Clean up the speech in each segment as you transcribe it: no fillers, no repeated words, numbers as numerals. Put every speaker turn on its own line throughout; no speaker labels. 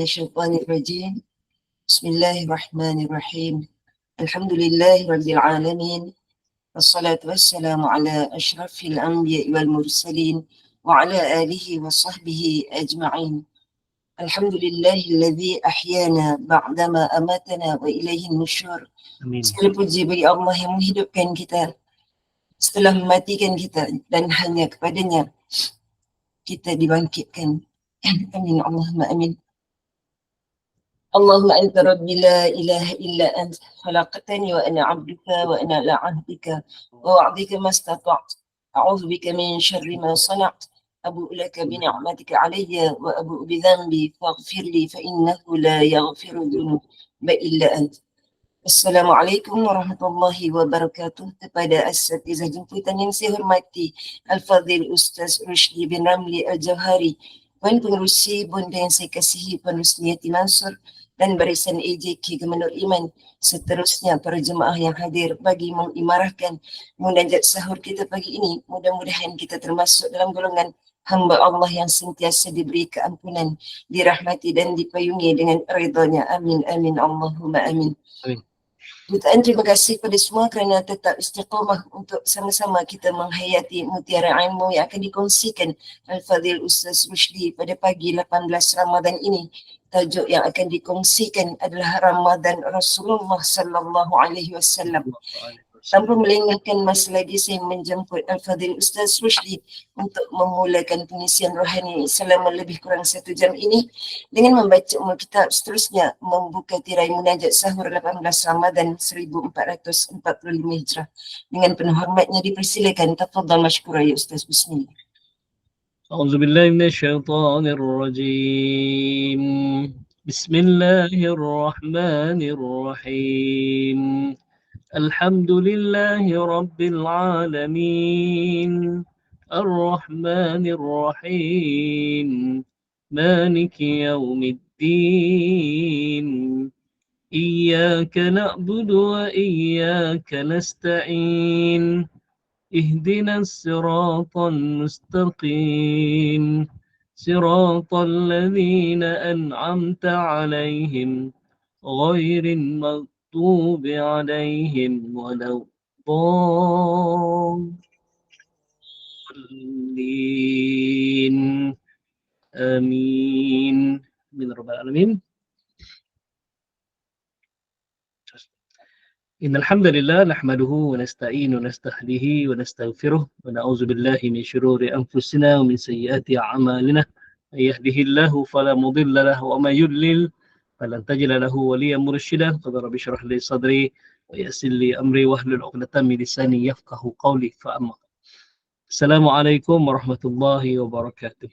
الشيطان الرجيم. بسم الله الرحمن الرحيم. الحمد لله رب العالمين، والصلاة والسلام على أشرف الأنبياء والمرسلين وعلى آله وصحبه أجمعين. الحمد لله الذي أحيانا بعدما أماتنا وإليه النشور. Segala puji bagi Allah yang menghidupkan kita setelah mematikan kita, dan hanya kepadanya kita dibangkitkan. Amin Allahumma amin. اللهم أنت ربي لا إله إلا أنت، خلقتني وأنا عبدك وأنا على عهدك ووعدك ما استطعت، أعوذ بك من شر ما صنعت، أبوء لك بنعمتك علي وأبوء بذنبي فاغفر لي فإنه لا يغفر الذنوب إلا أنت. Assalamualaikum warahmatullahi wabarakatuh. Kepada asatizah jemputan yang saya hormati, Al-Fadhil Ustaz Rushdi bin Ramli Al-Jauhari, Puan Pengerusi Bunda yang saya kasihi Puan Rusniyati Mansur, dan barisan AJK Gemenur Iman, seterusnya para jemaah yang hadir bagi mengimarahkan munajat sahur kita pagi ini. Mudah-mudahan kita termasuk dalam golongan hamba Allah yang sentiasa diberi keampunan, dirahmati dan dipayungi dengan ridhanya. Amin, amin, Allahumma amin. Amin. Jutaan terima kasih kepada semua kerana tetap istiqamah untuk sama-sama kita menghayati mutiara ilmu yang akan dikongsikan Al-Fadhil Ustaz Rushdi pada pagi 18 Ramadan ini. Tajuk yang akan dikongsikan adalah Ramadan Rasulullah sallallahu alaihi wasallam. Tanpa melengahkan masa lagi, saya menjemput Al-Fadhil Ustaz Rushdi untuk memulakan pengisian rohani selama lebih kurang 1 jam ini dengan membaca kitab, seterusnya membuka tirai munajat sahur 18 Ramadan 1445 Hijrah. Dengan penuh hormatnya dipersilakan. Tafadhal masykurah ya Ustaz. Bismillah.
A'udzubillahi minasyaitonirrajim. Bismillahirrahmanirrahim. الحمد لله رب العالمين الرحمن الرحيم مالك يوم الدين إياك نعبد وإياك نستعين اهدنا الصراط المستقيم صراط الذين أنعمت عليهم غير المغضوب عليهم ولا الضالين آمين من رب العالمين. إن الحمد لله نحمده ونستعين ونستهديه ونستغفره ونعوذ بالله من شرور أنفسنا ومن سيئات أعمالنا. من يهده الله فلا مضل له وما يضلل فلن تجد له وليا مرشدا. قال رب اشرح لي صدري ويسر لي امري واحلل عقدة من لساني يفقهوا قولي. فأما Assalamualaikum warahmatullahi wabarakatuh.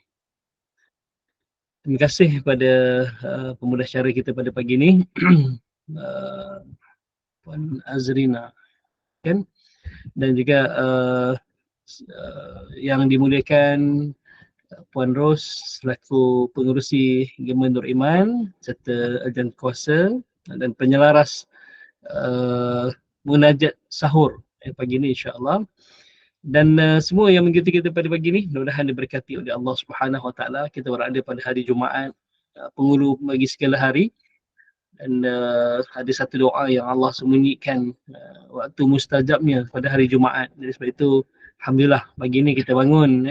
Terima kasih kepada pemudah acara kita pada pagi ini, Puan Azrina, kan, dan juga yang dimuliakan Puan Ros selaku pengerusi Gemenur Iman serta agen kuasa dan penyelaras munajat sahur pagi ini insya-Allah, dan semua yang mengikuti kita pada pagi ini mudah-mudahan diberkati oleh Allah Subhanahu Wa Taala. Kita berada pada hari Jumaat, penghulu bagi segala hari, dan ada satu doa yang Allah sembunyikan waktu mustajabnya pada hari Jumaat. Jadi sebab itu alhamdulillah pagi ini kita bangun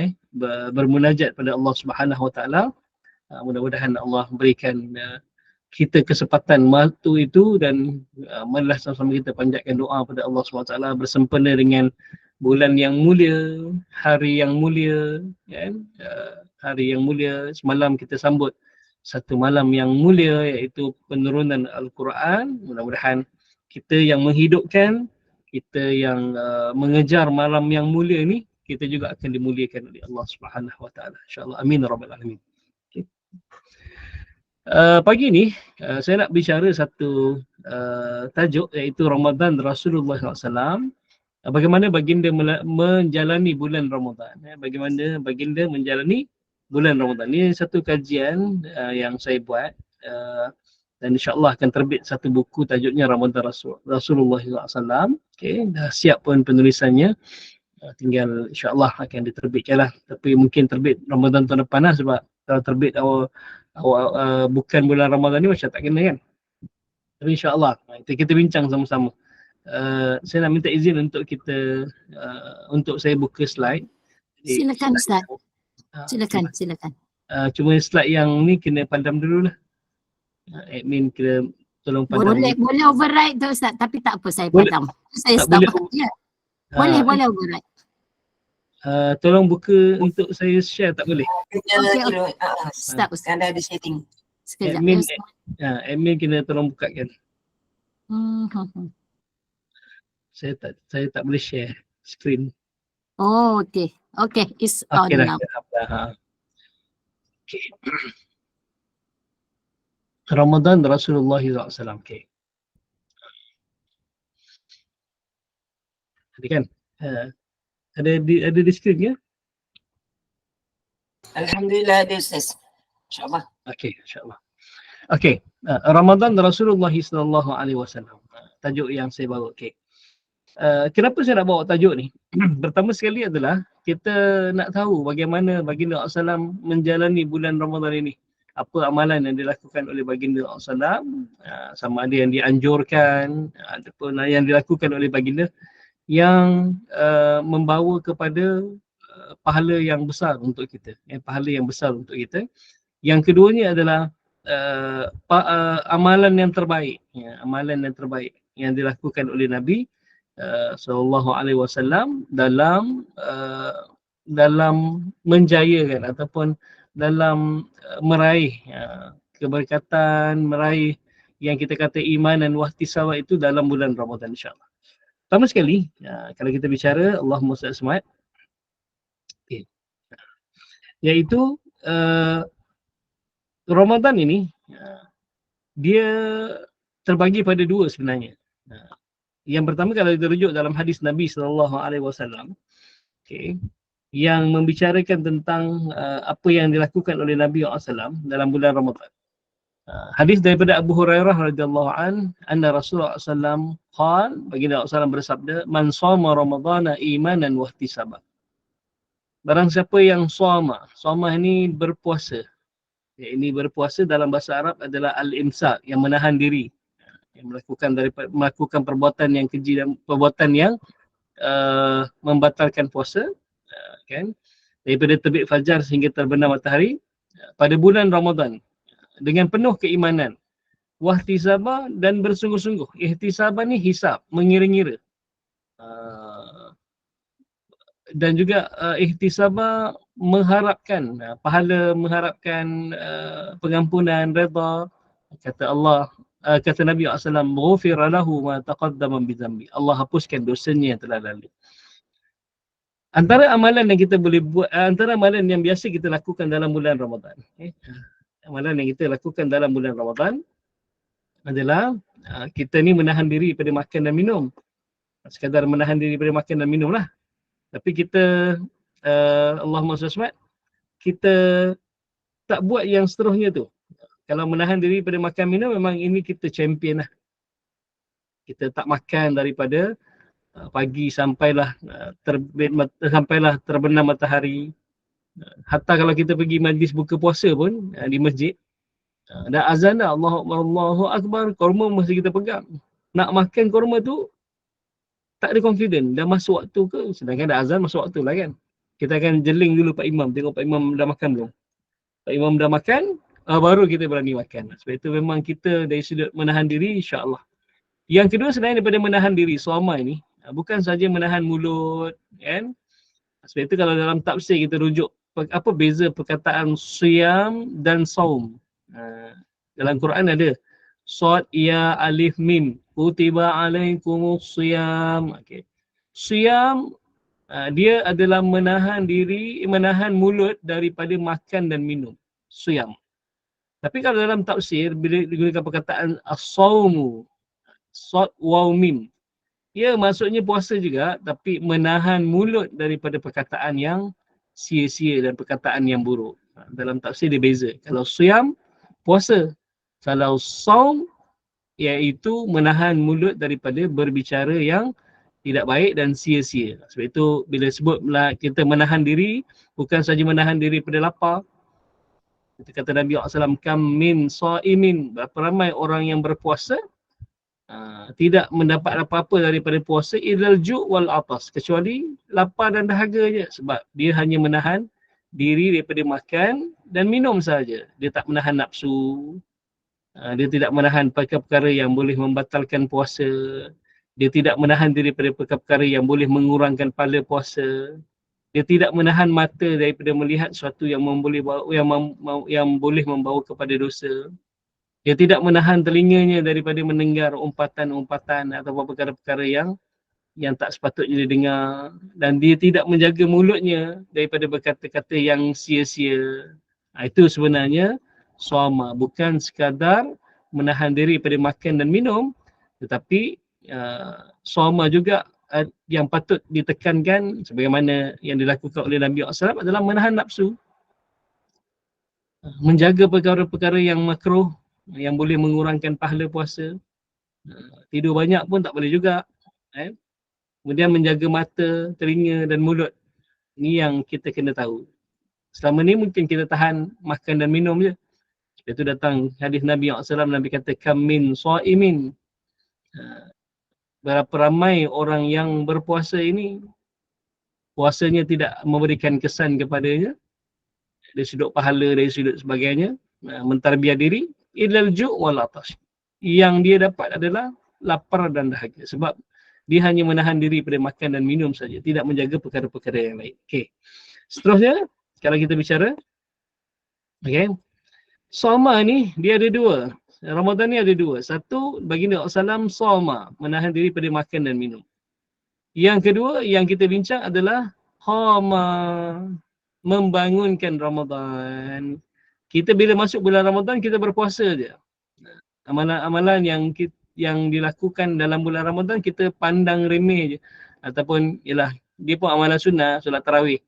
bermunajat pada Allah Subhanahu Wa Taala. Mudah-mudahan Allah berikan kita kesempatan waktu itu, dan marilah sama-sama kita panjatkan doa pada Allah Subhanahu Wa Taala bersempena dengan bulan yang mulia, hari yang mulia, kan? Hari yang mulia. Semalam kita sambut satu malam yang mulia, iaitu penurunan Al-Quran. Mudah-mudahan kita yang menghidupkan, kita yang mengejar malam yang mulia ini, kita juga akan dimuliakan oleh Allah Subhanahu Wa Taala. InsyaAllah. Amin rabbal alamin. Okay. Pagi ini saya nak bicara satu tajuk, iaitu Ramadan Rasulullah SAW. Bagaimana baginda menjalani bulan Ramadan. Bagaimana baginda menjalani bulan Ramadan. Ini satu kajian yang saya buat, dan insyaAllah akan terbit satu buku tajuknya Ramadan Rasulullah SAW. Okay, dah siap pun penulisannya. Tinggal insyaAllah akan diterbitkan lah. Tapi mungkin terbit Ramadan tahun depan lah, sebab kalau terbit awal bukan bulan Ramadan ni macam tak kena kan. Tapi insyaAllah kita bincang sama-sama. Saya nak minta izin untuk kita untuk saya buka slide. Jadi,
Silakan Ustaz.
terima
Silakan.
cuma slide yang ni kena pandam dulu lah. Admin kena tolong pandam.
Boleh override tu Ustaz, tapi tak apa, saya
Boleh.
padam. Saya
Tak
stop.
boleh.
Ya. Boleh override.
Tolong buka untuk saya share, tak boleh?
Okey.
Stop. Sekarang dah ada setting.
Sekejap.
Admin, admin kena tolong bukakan. Saya tak boleh share screen.
Oh, okey. It's on
Okey
now.
Okay. Ramadan Rasulullah SAW. Okay. Tadi kan? Ada di screen ya?
Alhamdulillah ada Ustaz. InsyaAllah.
Okey, insya-Allah. Okey, Ramadan Rasulullah SAW. Tajuk yang saya bawa. Okey. Kenapa saya nak bawa tajuk ni? Pertama sekali adalah kita nak tahu bagaimana baginda SAW menjalani bulan Ramadan ini. Apa amalan yang dilakukan oleh baginda SAW, sama ada yang dianjurkan ataupun yang dilakukan oleh baginda yang membawa kepada pahala yang besar untuk kita. Pahala yang besar untuk kita. Yang keduanya adalah amalan yang terbaik. Amalan yang terbaik yang dilakukan oleh Nabi sallallahu alaihi wasallam dalam menjayakan ataupun dalam meraih keberkatan, meraih yang kita kata iman dan wahtisabah itu dalam bulan Ramadan insya-Allah. Pertama sekali, kalau kita bicara Allahumma salli Muhammad, iaitu Ramadan ini dia terbagi pada dua sebenarnya. Yang pertama kalau kita rujuk dalam hadis Nabi SAW, yang membicarakan tentang apa yang dilakukan oleh Nabi SAW dalam bulan Ramadan. Hadis daripada Abu Hurairah radhiyallahu anna Rasulullah SAW qala, baginda SAW bersabda, man shoma ramadhana imanan wa ihtisaban. Barang siapa yang shoma ini berpuasa. Ini berpuasa dalam bahasa Arab adalah al-imsak, yang menahan diri, yang melakukan perbuatan yang keji dan perbuatan yang membatalkan puasa, kan, daripada terbit fajar sehingga terbenam matahari pada bulan Ramadan dengan penuh keimanan, wahtisabah, dan bersungguh-sungguh. Ihtisabah ni hisab, mengira-ngira, dan juga ihtisabah mengharapkan pahala, mengharapkan pengampunan, redha. Kata Allah, kata Nabi SAW, ghufira lahu ma taqaddama min dhanbi. Allah hapuskan dosanya yang telah lalu. Antara amalan yang kita boleh buat, antara amalan yang biasa kita lakukan dalam bulan Ramadan, amalan yang kita lakukan dalam bulan Ramadan adalah kita ni menahan diri daripada makan dan minum. Sekadar menahan diri daripada makan dan minum lah. Tapi kita Allahumma salli, kita tak buat yang seterusnya tu. Kalau menahan diri daripada makan minum, memang ini kita champion lah. Kita tak makan daripada pagi sampailah sampailah terbenam matahari. Hatta kalau kita pergi majlis buka puasa pun di masjid, dah azan dah, Allahu Akbar, korma masih kita pegang. Nak makan korma tu tak ada confident, dah masuk waktu ke? Sedangkan dah azan masuk waktu lah kan. Kita akan jeling dulu Pak Imam, tengok Pak Imam dah makan belum. Pak Imam dah makan, baru kita berani makan. Sebab itu memang kita dari sudut menahan diri, insya-Allah. Yang kedua selain daripada menahan diri, sawma ini bukan saja menahan mulut, kan? Sebab itu kalau dalam tafsir kita rujuk apa beza perkataan siyam dan saum. Dalam Quran ada Shad ya alif mim, kutiba alaikumus siyam. Okey. Siyam dia adalah menahan diri, menahan mulut daripada makan dan minum. Siyam. Tapi kalau dalam tafsir bila digunakan perkataan as-saumu, shad waw mim, ya maksudnya puasa juga, tapi menahan mulut daripada perkataan yang sia-sia dan perkataan yang buruk. Dalam tafsir dia beza. Kalau siyam, puasa. Kalau saum, iaitu menahan mulut daripada berbicara yang tidak baik dan sia-sia. Sebab itu bila sebut kita menahan diri, bukan saja menahan diri daripada lapar, Kata Nabi SAW, kam min sa'imin, berapa ramai orang yang berpuasa tidak mendapat apa-apa daripada puasa illal ju' wal atas, kecuali lapar dan dahaga je, sebab dia hanya menahan diri daripada makan dan minum saja. Dia tak menahan nafsu, dia tidak menahan perkara-perkara yang boleh membatalkan puasa, dia tidak menahan diri daripada perkara-perkara yang boleh mengurangkan pahala puasa, dia tidak menahan mata daripada melihat sesuatu yang yang boleh membawa kepada dosa. Dia tidak menahan telinganya daripada mendengar umpatan-umpatan atau perkara-perkara yang tak sepatutnya dia dengar, dan dia tidak menjaga mulutnya daripada berkata-kata yang sia-sia. Itu sebenarnya sawma, bukan sekadar menahan diri daripada makan dan minum, tetapi sawma juga yang patut ditekankan sebagaimana yang dilakukan oleh Nabi SAW adalah menahan nafsu, menjaga perkara-perkara yang makruh yang boleh mengurangkan pahala puasa. Tidur banyak pun tak boleh juga. Kemudian menjaga mata, telinga dan mulut. Ni yang kita kena tahu. Selama ni mungkin kita tahan makan dan minum je. Lepas tu datang hadis Nabi SAW, Nabi kata kam min sa'imin. Berapa ramai orang yang berpuasa ini, puasanya tidak memberikan kesan kepadanya dari sudut pahala, dari sudut sebagainya, mentarbiah diri, illal ju' wal atash. Yang dia dapat adalah lapar dan dahaga, sebab dia hanya menahan diri pada makan dan minum saja, tidak menjaga perkara-perkara yang lain. Okey. Seterusnya, kalau kita bicara, okey, sawma ni dia ada dua. Ramadan ni ada dua. Satu, baginda Rasulullah sawma, menahan diri pada makan dan minum. Yang kedua yang kita bincang adalah qama, membangunkan Ramadan. Kita bila masuk bulan Ramadan kita berpuasa je. Amalan-amalan yang dilakukan dalam bulan Ramadan kita pandang remeh je, ataupun ialah dia pun amalan sunnah, solat tarawih.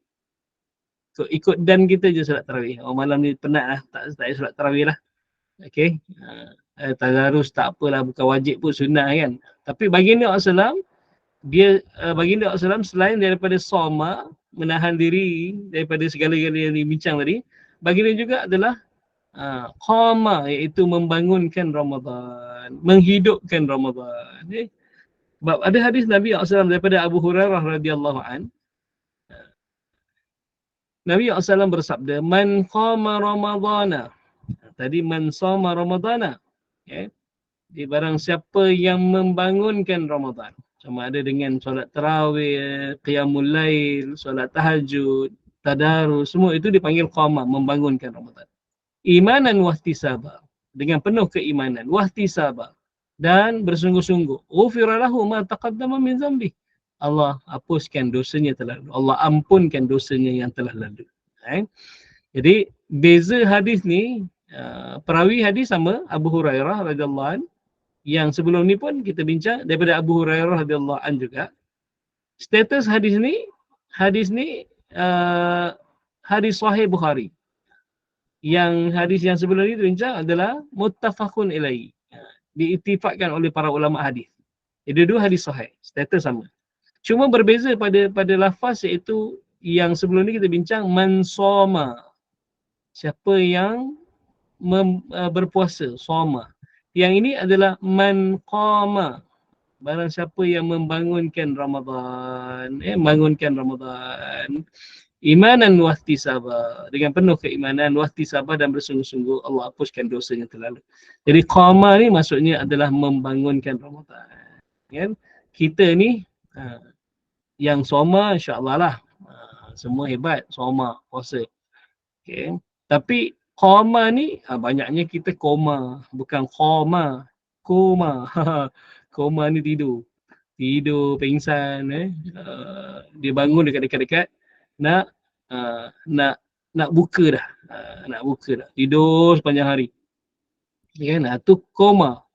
So, ikut dan kita je solat tarawih. Malam ni penat lah, tak payah solat tarawih lah. Okey. Tadarus tak apalah, bukan wajib pun, sunnah kan. Tapi baginda Rasulullah baginda Rasulullah selain daripada sawma, menahan diri daripada segala-galanya yang dibincang tadi, baginda juga adalah qama, iaitu membangunkan Ramadan, menghidupkan Ramadan. Sebab ada hadis Nabi SAW daripada Abu Hurairah radhiyallahu an. Nabi SAW bersabda, man qama Ramadana. Tadi man sama Ramadana. Di barang siapa yang membangunkan Ramadan, sama ada dengan solat tarawih, qiyamul lail, solat tahajud, tadarus, semua itu dipanggil qama, membangunkan Ramadan. Imanan wahtisaba, dengan penuh keimanan, wahtisaba, dan bersungguh-sungguh. Ghufira lahu ma taqaddama min dzambi. Allah hapuskan dosanya telah lalu. Allah ampunkan dosanya yang telah lalu. Jadi beza hadis ni, perawi hadis sama Abu Hurairah radhiyallahu an. Yang sebelum ni pun kita bincang daripada Abu Hurairah radhiyallahu an juga. Status hadis ni hadis sahih Bukhari. Yang hadis yang sebelum ni bincang adalah muttafaqun ilaihi. Diittifaqkan oleh para ulama hadis. Dua hadis sahih, status sama. Cuma berbeza pada lafaz, iaitu yang sebelum ni kita bincang man shoma. Siapa yang berpuasa, shoma. Yang ini adalah man qama, barang siapa yang membangunkan Ramadan, membangunkan Ramadan. Imanan wahtisaba, dengan penuh keimanan, wahtisaba, dan bersungguh-sungguh, Allah hapuskan dosa yang terlalu. Jadi qama ni maksudnya adalah membangunkan Ramadan. Kan? Kita ni yang soma, insya-Allah lah. Semua hebat, soma, puasa. Okay. Tapi qama ni banyaknya kita koma, bukan qama. Koma. Koma ni tidur. Tidur, pingsan, dia bangun dekat-dekat nak buka dah. Nak buka dah. Tidur sepanjang hari. Ya kan? Tu koma.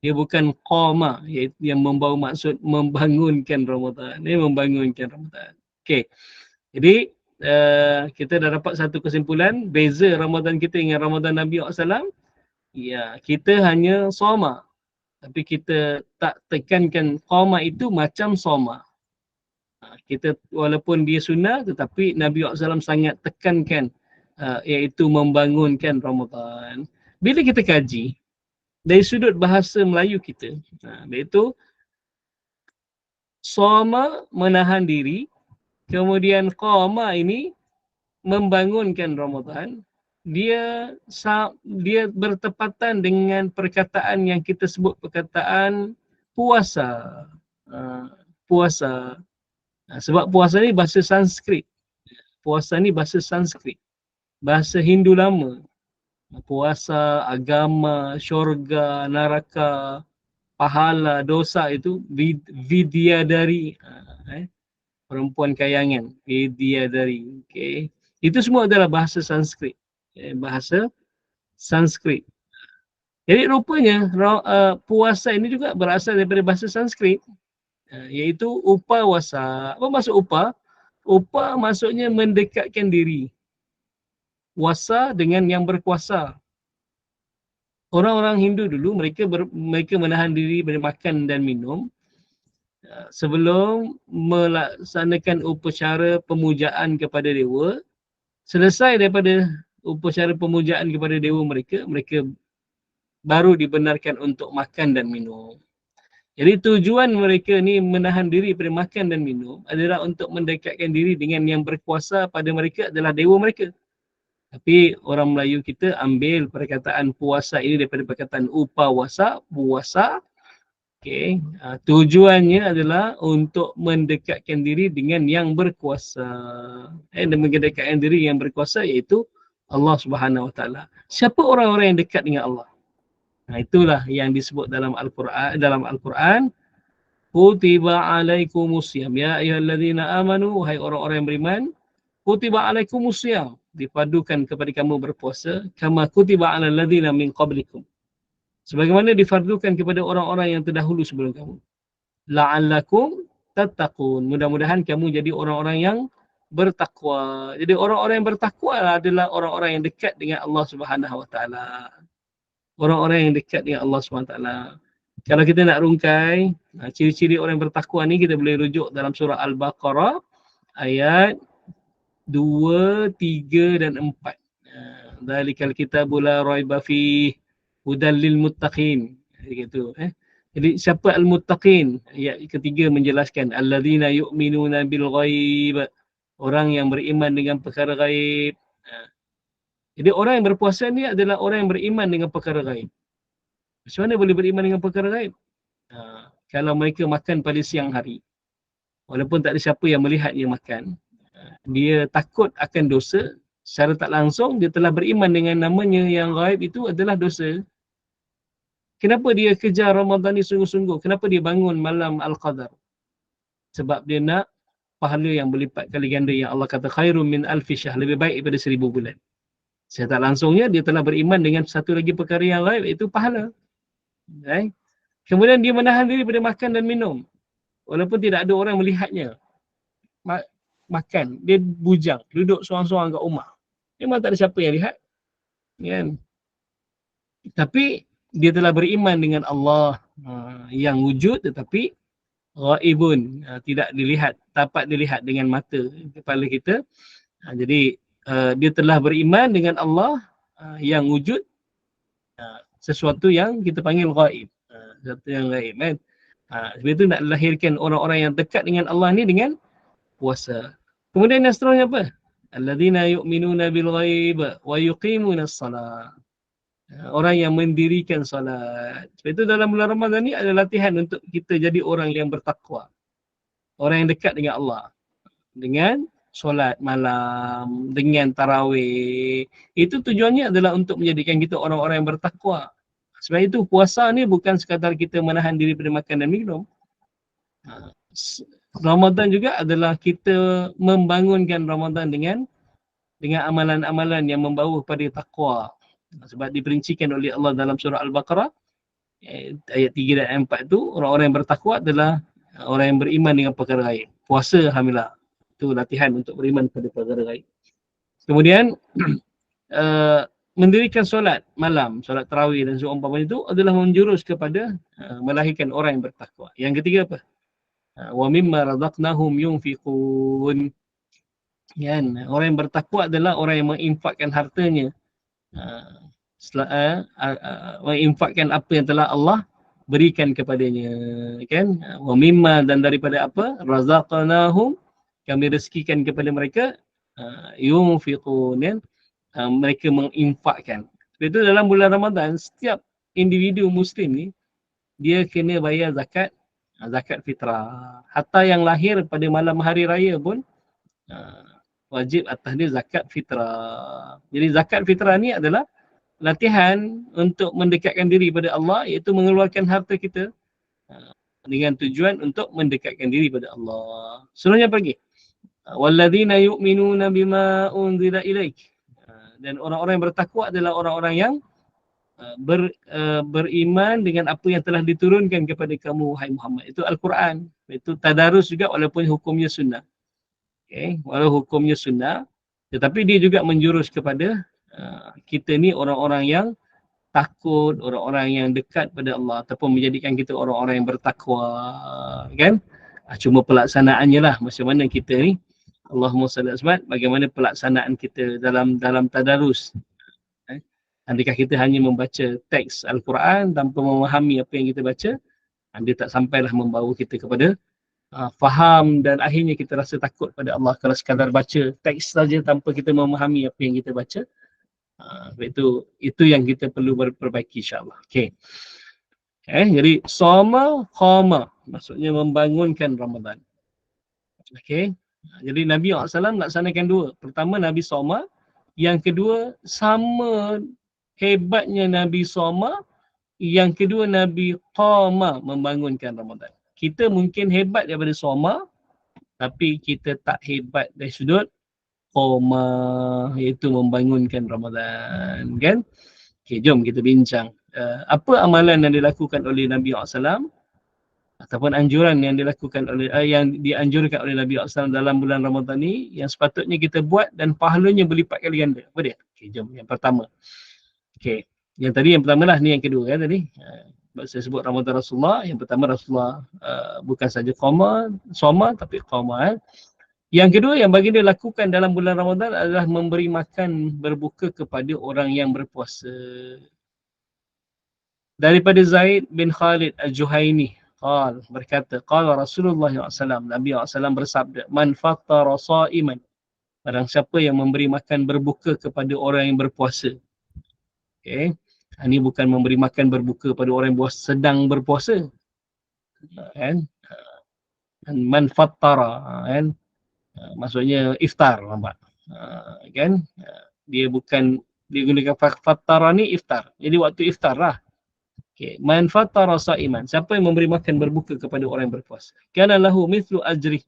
Dia bukan qama, yang membawa maksud membangunkan Ramadan. Dia membangunkan Ramadan. Okey. Jadi kita dah dapat satu kesimpulan, beza Ramadan kita dengan Ramadan Nabi SAW. Ya, kita hanya soma. Tapi kita tak tekankan qama itu macam soma. Kita walaupun dia sunnah, tetapi Nabi SAW sangat tekankan iaitu membangunkan Ramadan. Bila kita kaji dari sudut bahasa Melayu kita, iaitu soma menahan diri, kemudian qama ini membangunkan Ramadan, dia bertepatan dengan perkataan yang kita sebut perkataan puasa. Puasa. Sebab puasa ni bahasa Sanskrit. Puasa ni bahasa Sanskrit. Bahasa Hindu lama. Puasa, agama, syurga, neraka, pahala, dosa itu Vidyadari. Perempuan kayangan, Vidyadari. Okay. Itu semua adalah bahasa Sanskrit. Bahasa Sanskrit. Jadi rupanya puasa ini juga berasal daripada bahasa Sanskrit, iaitu upawasa. Apa maksud upa? Upa maksudnya mendekatkan diri. Wasa dengan yang berkuasa. Orang-orang Hindu dulu mereka menahan diri dari makan dan minum sebelum melaksanakan upacara pemujaan kepada dewa. Selesai daripada upacara pemujaan kepada dewa mereka baru dibenarkan untuk makan dan minum. Jadi tujuan mereka ni menahan diri daripada makan dan minum adalah untuk mendekatkan diri dengan yang berkuasa pada mereka adalah dewa mereka. Tapi orang Melayu kita ambil perkataan puasa ini daripada perkataan upawasa, puasa. Okay. Tujuannya adalah untuk mendekatkan diri dengan yang berkuasa. Dan mendekatkan diri yang berkuasa iaitu Allah Subhanahu Wa Taala. Siapa orang-orang yang dekat dengan Allah? Itulah yang disebut dalam Al-Quran. Kutiba alaikumusiyam. Ya ayyuhalladzina amanu. Wahai orang-orang yang beriman. Kutiba alaikumusiyam. Dipadukan kepada kamu berpuasa. Kama kutiba ala ladzina min qablikum. Sebagaimana difardukan kepada orang-orang yang terdahulu sebelum kamu. La'allakum tattaqun. Mudah-mudahan kamu jadi orang-orang yang bertakwa. Jadi orang-orang yang bertakwa adalah orang-orang yang dekat dengan Allah Subhanahu Wa Taala. Orang-orang yang dekat dengan Allah Subhanahu Wa Taala. Kalau kita nak rungkai, ciri-ciri orang yang bertakwa ni kita boleh rujuk dalam surah Al-Baqarah ayat 2, 3 dan 4. Dzalikal kitabul la raiba fihi hudal lil muttaqin. Gitu Jadi siapa al-muttaqin? Ayat ketiga menjelaskan alladzina yu'minuna bil ghaib. Orang yang beriman dengan perkara gaib. Jadi orang yang berpuasa ni adalah orang yang beriman dengan perkara gaib. Macam mana boleh beriman dengan perkara gaib? Kalau mereka makan pada siang hari, walaupun tak ada siapa yang melihatnya makan, dia takut akan dosa, secara tak langsung dia telah beriman dengan namanya yang gaib itu adalah dosa. Kenapa dia kejar Ramadan ni sungguh-sungguh? Kenapa dia bangun malam Al-Qadar? Sebab dia nak pahala yang berlipat kali ganda yang Allah kata khairum min alfi syahr, lebih baik daripada 1000 bulan. Secara tak langsungnya dia telah beriman dengan satu lagi perkara yang gaib, iaitu pahala. Kemudian dia menahan diri daripada makan dan minum. Walaupun tidak ada orang melihatnya. Makan, dia bujang, duduk seorang-seorang kat rumah. Memang tak ada siapa yang lihat. Kan? Tapi dia telah beriman dengan Allah yang wujud tetapi ghaibun, tidak dilihat, dapat dilihat dengan mata kepala kita. Jadi dia telah beriman dengan Allah yang wujud, sesuatu yang kita panggil ghaib. Sesuatu yang ghaib kan. Sebab itu nak lahirkan orang-orang yang dekat dengan Allah ni dengan puasa. Kemudian yang seterusnya apa? Alladzina yu'minuna bil ghaib wa yuqimunas salat. Orang yang mendirikan solat. Sebab itu dalam bulan Ramadan ni ada latihan untuk kita jadi orang yang bertakwa. Orang yang dekat dengan Allah. Dengan solat malam, dengan tarawih. Itu tujuannya adalah untuk menjadikan kita orang-orang yang bertakwa. Sebab itu puasa ni bukan sekadar kita menahan diri daripada makan dan minum. Ramadan juga adalah kita membangunkan Ramadan dengan amalan-amalan yang membawa kepada takwa. Sebab diperincikan oleh Allah dalam surah Al-Baqarah ayat 3 dan 4 tu, orang-orang yang bertakwa adalah orang yang beriman dengan perkara gaib. Puasa alhamdulillah itu latihan untuk beriman kepada perkara gaib. Kemudian mendirikan solat malam, solat tarawih dan seumpamanya itu adalah menjurus kepada melahirkan orang yang bertakwa. Yang ketiga apa? Wa mimma razaqnahum yunfiqun. Kan? Orang yang bertakwa adalah orang yang menginfakkan hartanya. Menginfakkan apa yang telah Allah berikan kepadanya. Kan? Wa mimma, dan daripada apa? Razaqnahum, kami rezekikan kepada mereka. Yunfiqun, kan? Mereka menginfakkan. Sebab itu dalam bulan Ramadan, setiap individu Muslim ni, dia kena bayar zakat, zakat fitrah. Hatta yang lahir pada malam hari raya pun, wajib atas dia zakat fitrah. Jadi zakat fitrah ni adalah latihan untuk mendekatkan diri pada Allah, iaitu mengeluarkan harta kita dengan tujuan untuk mendekatkan diri pada Allah. Selanjutnya pergi. Walladzina yu'minuna bima unzila ilaik. Dan orang-orang yang bertakwa adalah orang-orang yang beriman dengan apa yang telah diturunkan kepada kamu, wahai Muhammad. Itu Al-Quran. Itu tadarus juga walaupun hukumnya sunnah. Okay. Walau hukumnya sunnah, tetapi dia juga menjurus kepada kita ni orang-orang yang takut, orang-orang yang dekat pada Allah, ataupun menjadikan kita orang-orang yang bertakwa, kan? Cuma pelaksanaannya lah macam mana kita ni, Allahumma salli alaihi wasallam, bagaimana pelaksanaan kita dalam tadarus. Adakah kita hanya membaca teks Al-Quran tanpa memahami apa yang kita baca, dia tak sampailah membawa kita kepada faham, dan akhirnya kita rasa takut pada Allah kalau sekadar baca teks saja tanpa kita memahami apa yang kita baca. Itu yang kita perlu perbaiki, insyaAllah. Okay. Jadi soma khama, maksudnya membangunkan Ramadan. Okay. Jadi Nabi SAW laksanakan dua. Pertama Nabi soma, yang kedua sama hebatnya Nabi soma, yang kedua Nabi qama, membangunkan Ramadan. Kita mungkin hebat daripada soma, tapi kita tak hebat dari sudut qama, iaitu membangunkan Ramadan, kan? Okay, jom kita bincang. Apa amalan yang dilakukan oleh Nabi SAW, ataupun anjuran yang dilakukan oleh yang dianjurkan oleh Nabi SAW dalam bulan Ramadan ni, yang sepatutnya kita buat dan pahalanya berlipat kali ganda. Apa dia? Okay, jom yang pertama. Okay, yang pertama lah, ni yang kedua kan tadi. Saya sebut Ramadan Rasulullah. Yang pertama Rasulullah bukan saja soma tapi qama. Yang kedua yang bagi dia lakukan dalam bulan Ramadan adalah memberi makan berbuka kepada orang yang berpuasa. Daripada Zaid bin Khalid Al-Juhaini berkata, qala Rasulullah SAW, Nabi SAW bersabda, man fattara sa'iman, barang siapa yang memberi makan berbuka kepada orang yang berpuasa. Okay. Ini bukan memberi makan berbuka pada orang yang sedang berpuasa. Kan? Man fattara, kan? Maksudnya iftar, nampak? Kan? Dia bukan, dia gunakan fattara ni iftar. Jadi waktu iftar lah. Okay. Man fattara sa'iman, siapa yang memberi makan berbuka kepada orang yang berpuasa, kana lahu mithlu ajri,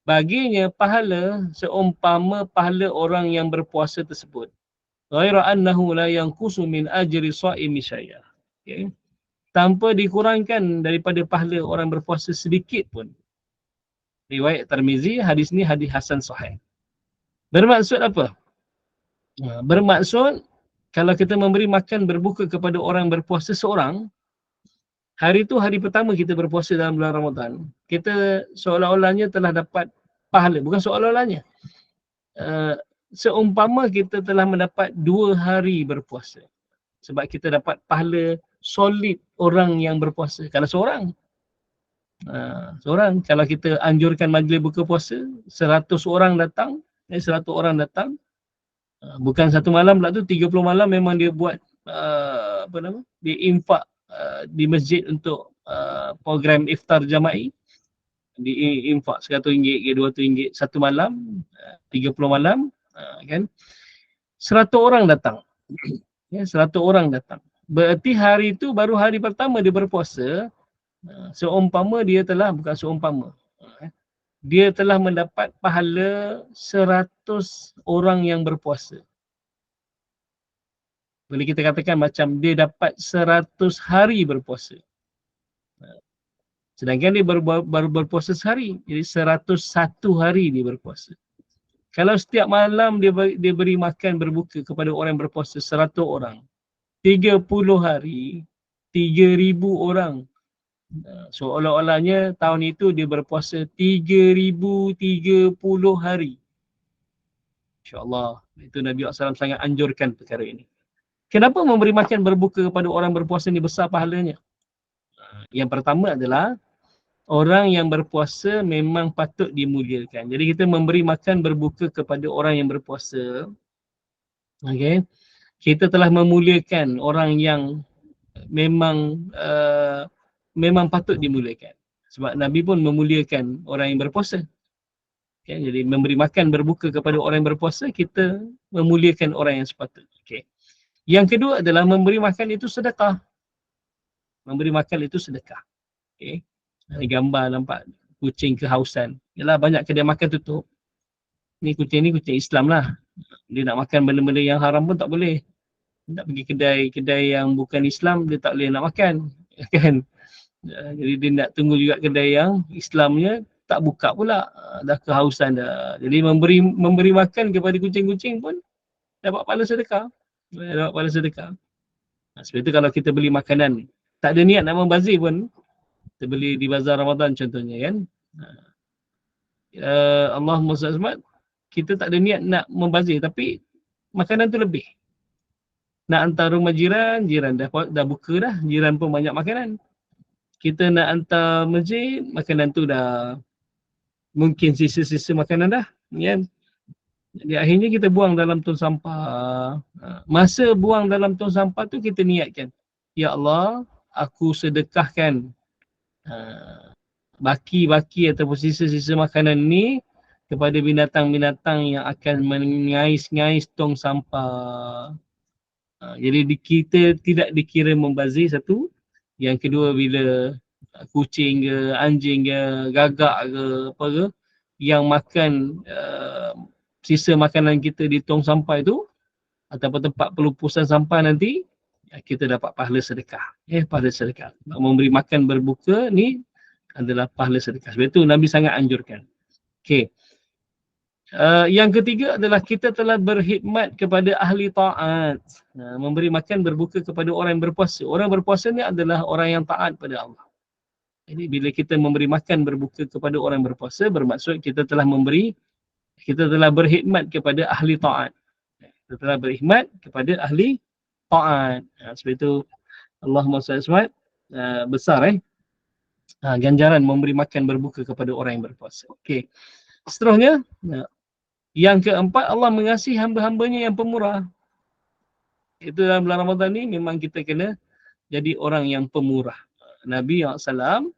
baginya pahala seumpama pahala orang yang berpuasa tersebut. Ghaira annahu la yanqusu min ajri sha'imi syai'a. Okay. Tanpa dikurangkan daripada pahala orang berpuasa sedikit pun. Riwayat Tirmizi, hadis ni hadis hasan sahih. Bermaksud apa? Bermaksud kalau kita memberi makan berbuka kepada orang berpuasa seorang, hari tu hari pertama kita berpuasa dalam bulan Ramadan, kita seolah-olahnya telah dapat pahala. Bukan seolah-olahnya. Seumpama kita telah mendapat 2 hari berpuasa. Sebab kita dapat pahala solid orang yang berpuasa. Kalau seorang, kalau kita anjurkan majlis buka puasa, 100 orang datang, 100 orang datang, bukan satu malam pula tu, 30 malam memang dia buat dia infak di masjid untuk program iftar jama'i. Di infak RM100 ke RM200 satu malam, 30 malam, kan? 100 orang datang. Ya, 100 orang datang. Berarti hari itu baru hari pertama dia berpuasa, seumpama dia telah, bukan seumpama, dia telah mendapat pahala 100 orang yang berpuasa. Boleh kita katakan macam dia dapat 100 hari berpuasa. Sedangkan dia baru berpuasa sehari, jadi 101 hari dia berpuasa. Kalau setiap malam dia beri makan berbuka kepada orang yang berpuasa 100 orang, 30 hari, 3,000 orang. Seolah-olahnya tahun itu dia berpuasa 3,030 hari. InsyaAllah. Itu Nabi SAW sangat anjurkan perkara ini. Kenapa memberi makan berbuka kepada orang berpuasa ni besar pahalanya? Yang pertama adalah orang yang berpuasa memang patut dimuliakan. Jadi kita memberi makan berbuka kepada orang yang berpuasa. Okay. Kita telah memuliakan orang yang memang memang patut dimuliakan. Sebab Nabi pun memuliakan orang yang berpuasa. Okay. Jadi memberi makan berbuka kepada orang yang berpuasa, kita memuliakan orang yang sepatutnya. Okay. Yang kedua adalah memberi makan itu sedekah. Memberi makan itu sedekah. Okay. Ada gambar nampak kucing kehausan. Yalah, banyak kedai makan tutup. Ni kucing Islam lah. Dia nak makan benda-benda yang haram pun tak boleh. Nak pergi kedai yang bukan Islam, dia tak boleh nak makan. Kan? Jadi dia nak tunggu juga kedai yang Islamnya tak buka pula. Dah kehausan dah. Jadi memberi makan kepada kucing-kucing pun dapat pahala sedekah. Dapat pahala sedekah. Sebab itu kalau kita beli makanan, tak ada niat nak membazir pun, kita beli di bazar Ramadan contohnya kan. Allahumma salli alaihi, kita tak ada niat nak membazir tapi makanan tu lebih. Nak hantar rumah jiran dah buka dah, jiran pun banyak makanan. Kita nak hantar masjid, makanan tu dah mungkin sisa-sisa makanan dah, kan. Jadi akhirnya kita buang dalam tong sampah. Masa buang dalam tong sampah tu kita niatkan, ya Allah, aku sedekahkan baki-baki ataupun sisa-sisa makanan ni kepada binatang-binatang yang akan mengais-ngais tong sampah. Jadi kita tidak dikira membazir, satu. Yang kedua, bila kucing ke, anjing ke, gagak ke, apa ke, yang makan sisa makanan kita di tong sampah itu ataupun tempat pelupusan sampah nanti, kita dapat pahala sedekah. Pahala sedekah. Memberi makan berbuka ni adalah pahala sedekah. Sebab itu Nabi sangat anjurkan. Okey. Yang ketiga adalah kita telah berkhidmat kepada ahli taat. Memberi makan berbuka kepada orang yang berpuasa. Orang berpuasa ni adalah orang yang taat pada Allah. Jadi bila kita memberi makan berbuka kepada orang yang berpuasa, bermaksud kita telah berkhidmat kepada ahli taat. Kita telah berkhidmat kepada ahli taat. Sebab itu Allahumma salli alaihi besar ganjaran memberi makan berbuka kepada orang yang berpuasa. Okey. Seterusnya, yang keempat, Allah mengasihi hamba-hambanya yang pemurah. Itu dalam bulan Ramadan ni memang kita kena jadi orang yang pemurah. Nabi SAW,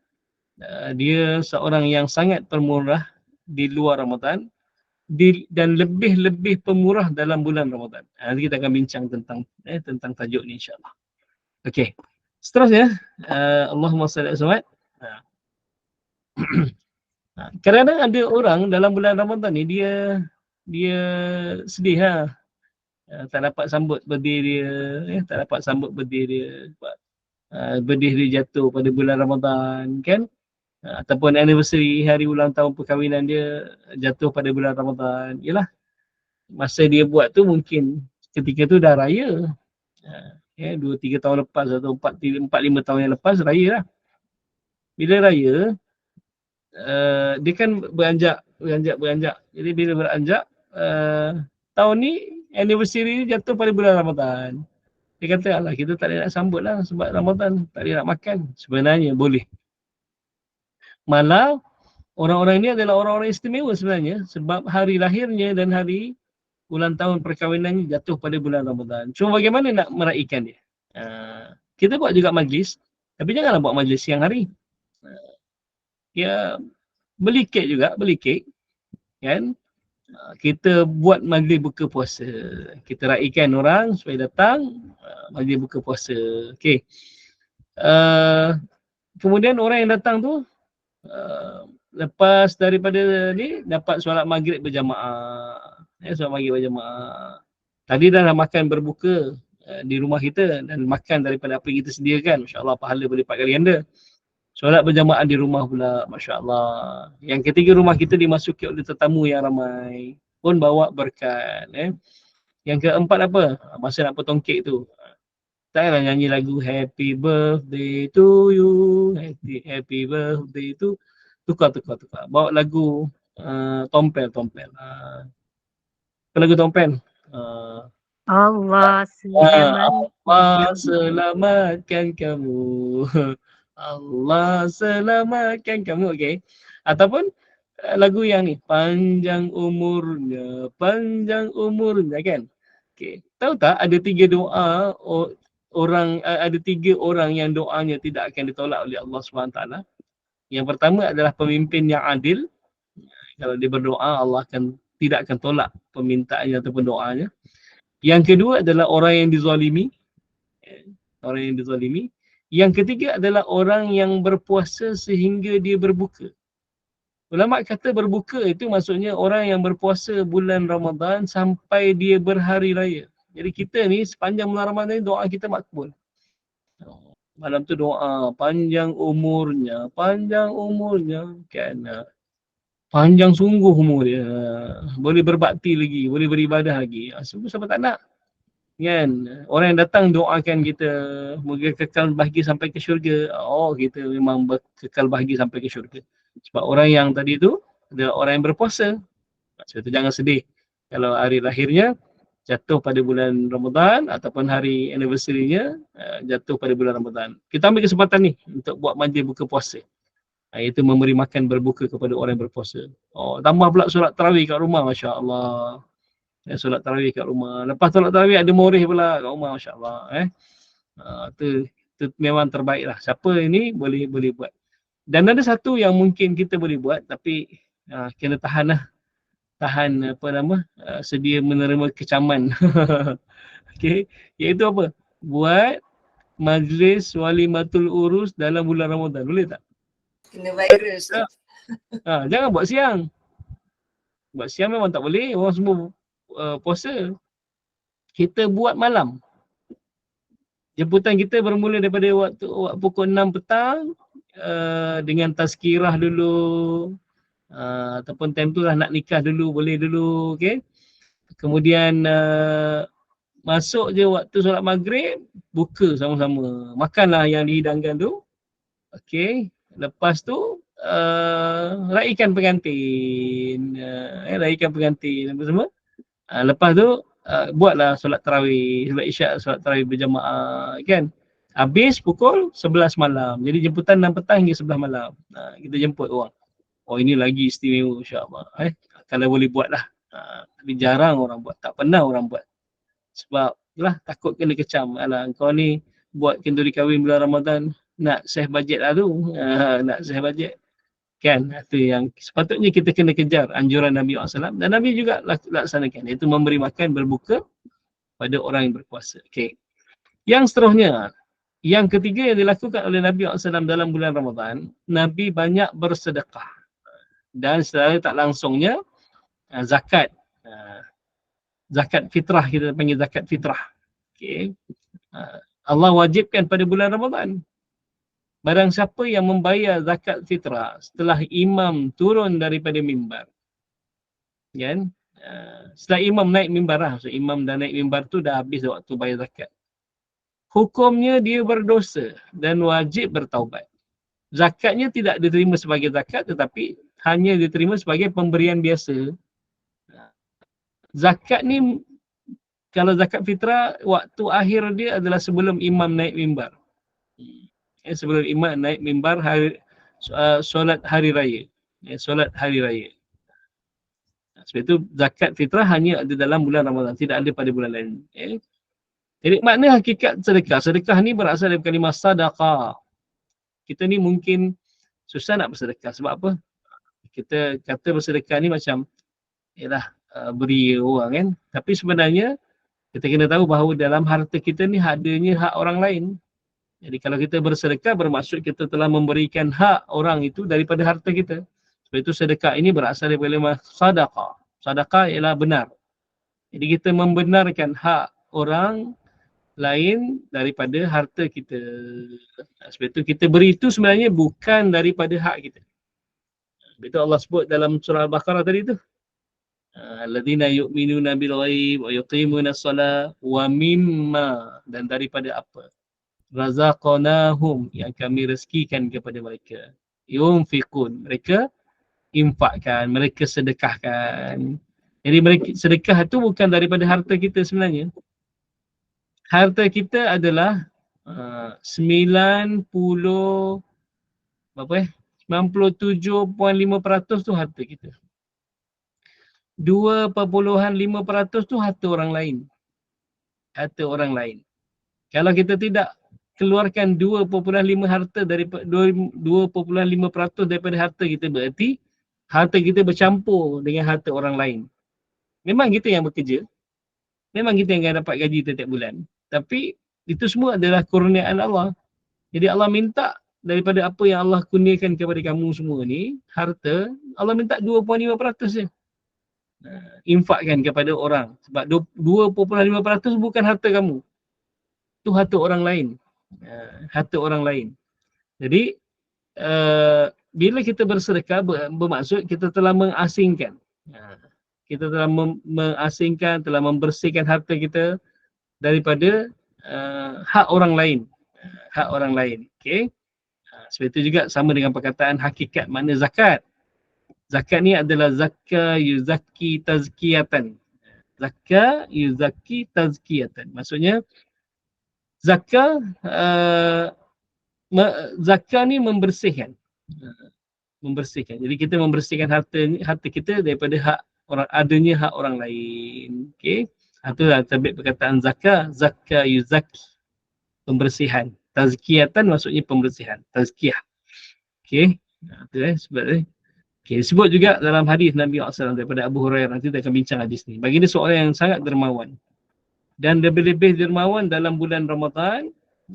dia seorang yang sangat pemurah di luar Ramadan dan lebih-lebih pemurah dalam bulan Ramadan. Nanti kita akan bincang tentang tajuk ni insyaAllah. Okey. Seterusnya, Allahumma salli alaihi. Kadang-kadang ada orang dalam bulan Ramadan ni dia sedih tak dapat sambut birthday dia, tak dapat sambut birthday dia sebab birthday dia jatuh pada bulan Ramadan, kan? Ataupun anniversary, hari ulang tahun perkahwinan dia jatuh pada bulan Ramadan. Yalah, masa dia buat tu mungkin ketika tu dah raya. 2-3 tahun lepas atau 4-5 tahun yang lepas raya lah. Bila raya, dia kan beranjak. Jadi bila beranjak, tahun ni anniversary ni jatuh pada bulan Ramadan. Dia kata, alah, kita tak boleh nak sambut lah sebab Ramadan, tak boleh nak makan. Sebenarnya boleh. Malah orang-orang ni adalah orang-orang istimewa sebenarnya sebab hari lahirnya dan hari ulang tahun perkahwinannya jatuh pada bulan Ramadan. Cuma bagaimana nak meraihkan dia? Kita buat juga majlis, tapi janganlah buat majlis siang hari. Beli kek, kan? Kita buat majlis buka puasa. Kita raikan orang supaya datang majlis buka puasa. Okey. Kemudian orang yang datang tu lepas daripada ni dapat solat maghrib berjamaah. Solat maghrib berjamaah. Tadi dah makan berbuka di rumah kita dan makan daripada apa yang kita sediakan. Masya-Allah, pahala berlipat kali ganda. Solat berjamaah di rumah pula, masya-Allah. Yang ketiga, rumah kita dimasuki oleh tetamu yang ramai, pun bawa berkat. Yang keempat apa? Masa nak potong kek tu, taklah nyanyi lagu Happy Birthday to you, Happy Birthday to, tukar. Bawa lagu tompel. Apa lagu Tom Pen?
Allah
Allah selamatkan kamu. Allah selamatkan kamu. Okey. Ataupun lagu yang ni, panjang umurnya kan. Okey. Tahu tak ada 3 doa ada 3 orang yang doanya tidak akan ditolak oleh Allah SWT. Yang pertama adalah pemimpin yang adil. Kalau dia berdoa, Allah tidak akan tolak permintaannya ataupun doanya. Yang kedua adalah orang yang dizalimi. Orang yang dizalimi. Yang ketiga adalah orang yang berpuasa sehingga dia berbuka. Ulama kata berbuka itu maksudnya orang yang berpuasa bulan Ramadan sampai dia berhari raya. Jadi kita ni sepanjang bulan Ramadan ni doa kita makbul. Malam tu doa panjang umurnya kan. Panjang sungguh umur dia. Boleh berbakti lagi, boleh beribadah lagi. Semua siapa tak nak. Kan? Orang yang datang doakan kita moga kekal bahagia sampai ke syurga. Oh, kita memang kekal bahagia sampai ke syurga. Sebab orang yang tadi tu adalah orang yang berpuasa. Sebab tu jangan sedih. Kalau hari lahirnya jatuh pada bulan Ramadan ataupun hari anniversary-nya jatuh pada bulan Ramadan. Kita ambil kesempatan ni untuk buat majlis buka puasa. Iaitu memberi makan berbuka kepada orang yang berpuasa. Oh, tambah pula solat tarawih kat rumah, masya-Allah. Solat tarawih kat rumah. Lepas solat tarawih ada morih pula kat rumah, masya-Allah. Itu memang terbaik lah. Siapa ini boleh buat. Dan ada satu yang mungkin kita boleh buat tapi kena tahan sedia menerima kecaman. Okey, iaitu apa? Buat majlis walimatul urus dalam bulan Ramadan. Boleh tak?
Kena virus.
Jangan buat siang. Buat siang memang tak boleh. Orang semua puasa. Kita buat malam. Jemputan kita bermula daripada waktu pukul 6 petang dengan tazkirah dulu. Ataupun time tu lah nak nikah dulu, boleh dulu. Okay? Kemudian masuk je waktu solat maghrib, buka sama-sama. Makanlah yang dihidangkan tu. Okay. Lepas tu raikan pengantin. Raikan pengantin apa semua. Lepas tu buatlah solat tarawih, solat isyak, solat tarawih berjamaah kan. Habis pukul 11 malam. Jadi jemputan 6 petang hingga 11 malam. Kita jemput orang. Oh, ini lagi istimewa, insya-Allah. Kalau boleh buatlah. Tapi jarang orang buat, tak pernah orang buat. Sebab lah takut kena kecam. Alah, kau ni buat kenduri kahwin bulan Ramadan, nak save bajet lah tu. Nak save bajet. Kan? Itu yang sepatutnya kita kena kejar anjuran Nabi SAW. Dan Nabi juga laksanakan. Iaitu memberi makan berbuka pada orang yang berpuasa. Okay. Yang seterusnya, yang ketiga yang dilakukan oleh Nabi SAW dalam bulan Ramadan, Nabi banyak bersedekah. Dan secara tak langsungnya, zakat. Zakat fitrah, kita panggil zakat fitrah. Okay. Allah wajibkan pada bulan Ramadan. Barang siapa yang membayar zakat fitrah setelah imam turun daripada mimbar. Kan? Setelah imam naik mimbar lah. So, imam dah naik mimbar tu dah habis waktu bayar zakat. Hukumnya dia berdosa dan wajib bertaubat. Zakatnya tidak diterima sebagai zakat tetapi hanya diterima sebagai pemberian biasa. Zakat ni, kalau zakat fitrah, waktu akhir dia adalah sebelum imam naik mimbar. Sebelum imam naik mimbar solat hari raya. Solat hari raya. Sebab itu zakat fitrah hanya ada dalam bulan Ramadan, tidak ada pada bulan lain. Jadi makna hakikat sedekah. Sedekah ni berasal dari kalimah sadaqah. Kita ni mungkin susah nak bersedekah. Sebab apa? Kita kata bersedekah ni macam beri orang kan. Tapi sebenarnya kita kena tahu bahawa dalam harta kita ni adanya hak orang lain. Jadi kalau kita bersedekah bermaksud kita telah memberikan hak orang itu daripada harta kita. Sebab itu sedekah ini berasal dari kalimah sadaqah. Sadaqah ialah benar. Jadi kita membenarkan hak orang lain daripada harta kita. Sebab itu kita beri itu sebenarnya bukan daripada hak kita. Sebab itu Allah sebut dalam surah Al-Baqarah tadi tu. Alladzina yu'minuna bil ghaib wa yuqimuna as-salah wa mimma, dan daripada apa razaqnahum, yang kami rezekikan kepada mereka, yunfiqun, mereka infakkan, mereka sedekahkan. Jadi sedekah tu bukan daripada harta kita sebenarnya. Harta kita adalah 90 berapa 97.5% tu harta kita. 2.5% tu harta orang lain. Harta orang lain. Kalau kita tidak keluarkan 2.5 harta daripada 2.5% daripada harta kita, berarti harta kita bercampur dengan harta orang lain. Memang kita yang bekerja, memang kita yang akan dapat gaji setiap bulan, tapi itu semua adalah kurniaan Allah. Jadi Allah minta daripada apa yang Allah kurniakan kepada kamu semua ni, harta, Allah minta 2.5% je. Infakkan kepada orang. Sebab 2.5% bukan harta kamu. Itu harta orang lain. Harta orang lain. Jadi, bila kita bersedekah, bermaksud kita telah mengasingkan. Kita telah mengasingkan, telah membersihkan harta kita daripada hak orang lain. Hak orang lain. Okay. Sebab itu juga sama dengan perkataan hakikat makna zakat. Zakat ni adalah zakka yuzakki tazkiyatan. Zakka yuzakki tazkiyatan. Maksudnya, zakah zakah ni membersihkan. Membersihkan. Jadi kita membersihkan harta kita daripada hak orang, adanya hak orang lain. Okey. Itulah terbit perkataan zakah, zakka yuzakki. Pembersihan. Tazkiyatan maksudnya pembersihan. Tazkiyah. Okey. Itu sebab okey, disebut juga dalam hadis Nabi SAW daripada Abu Hurairah. Nanti kita akan bincang hadis ni. Baginda seorang yang sangat dermawan. Dan lebih-lebih dermawan dalam bulan Ramadan,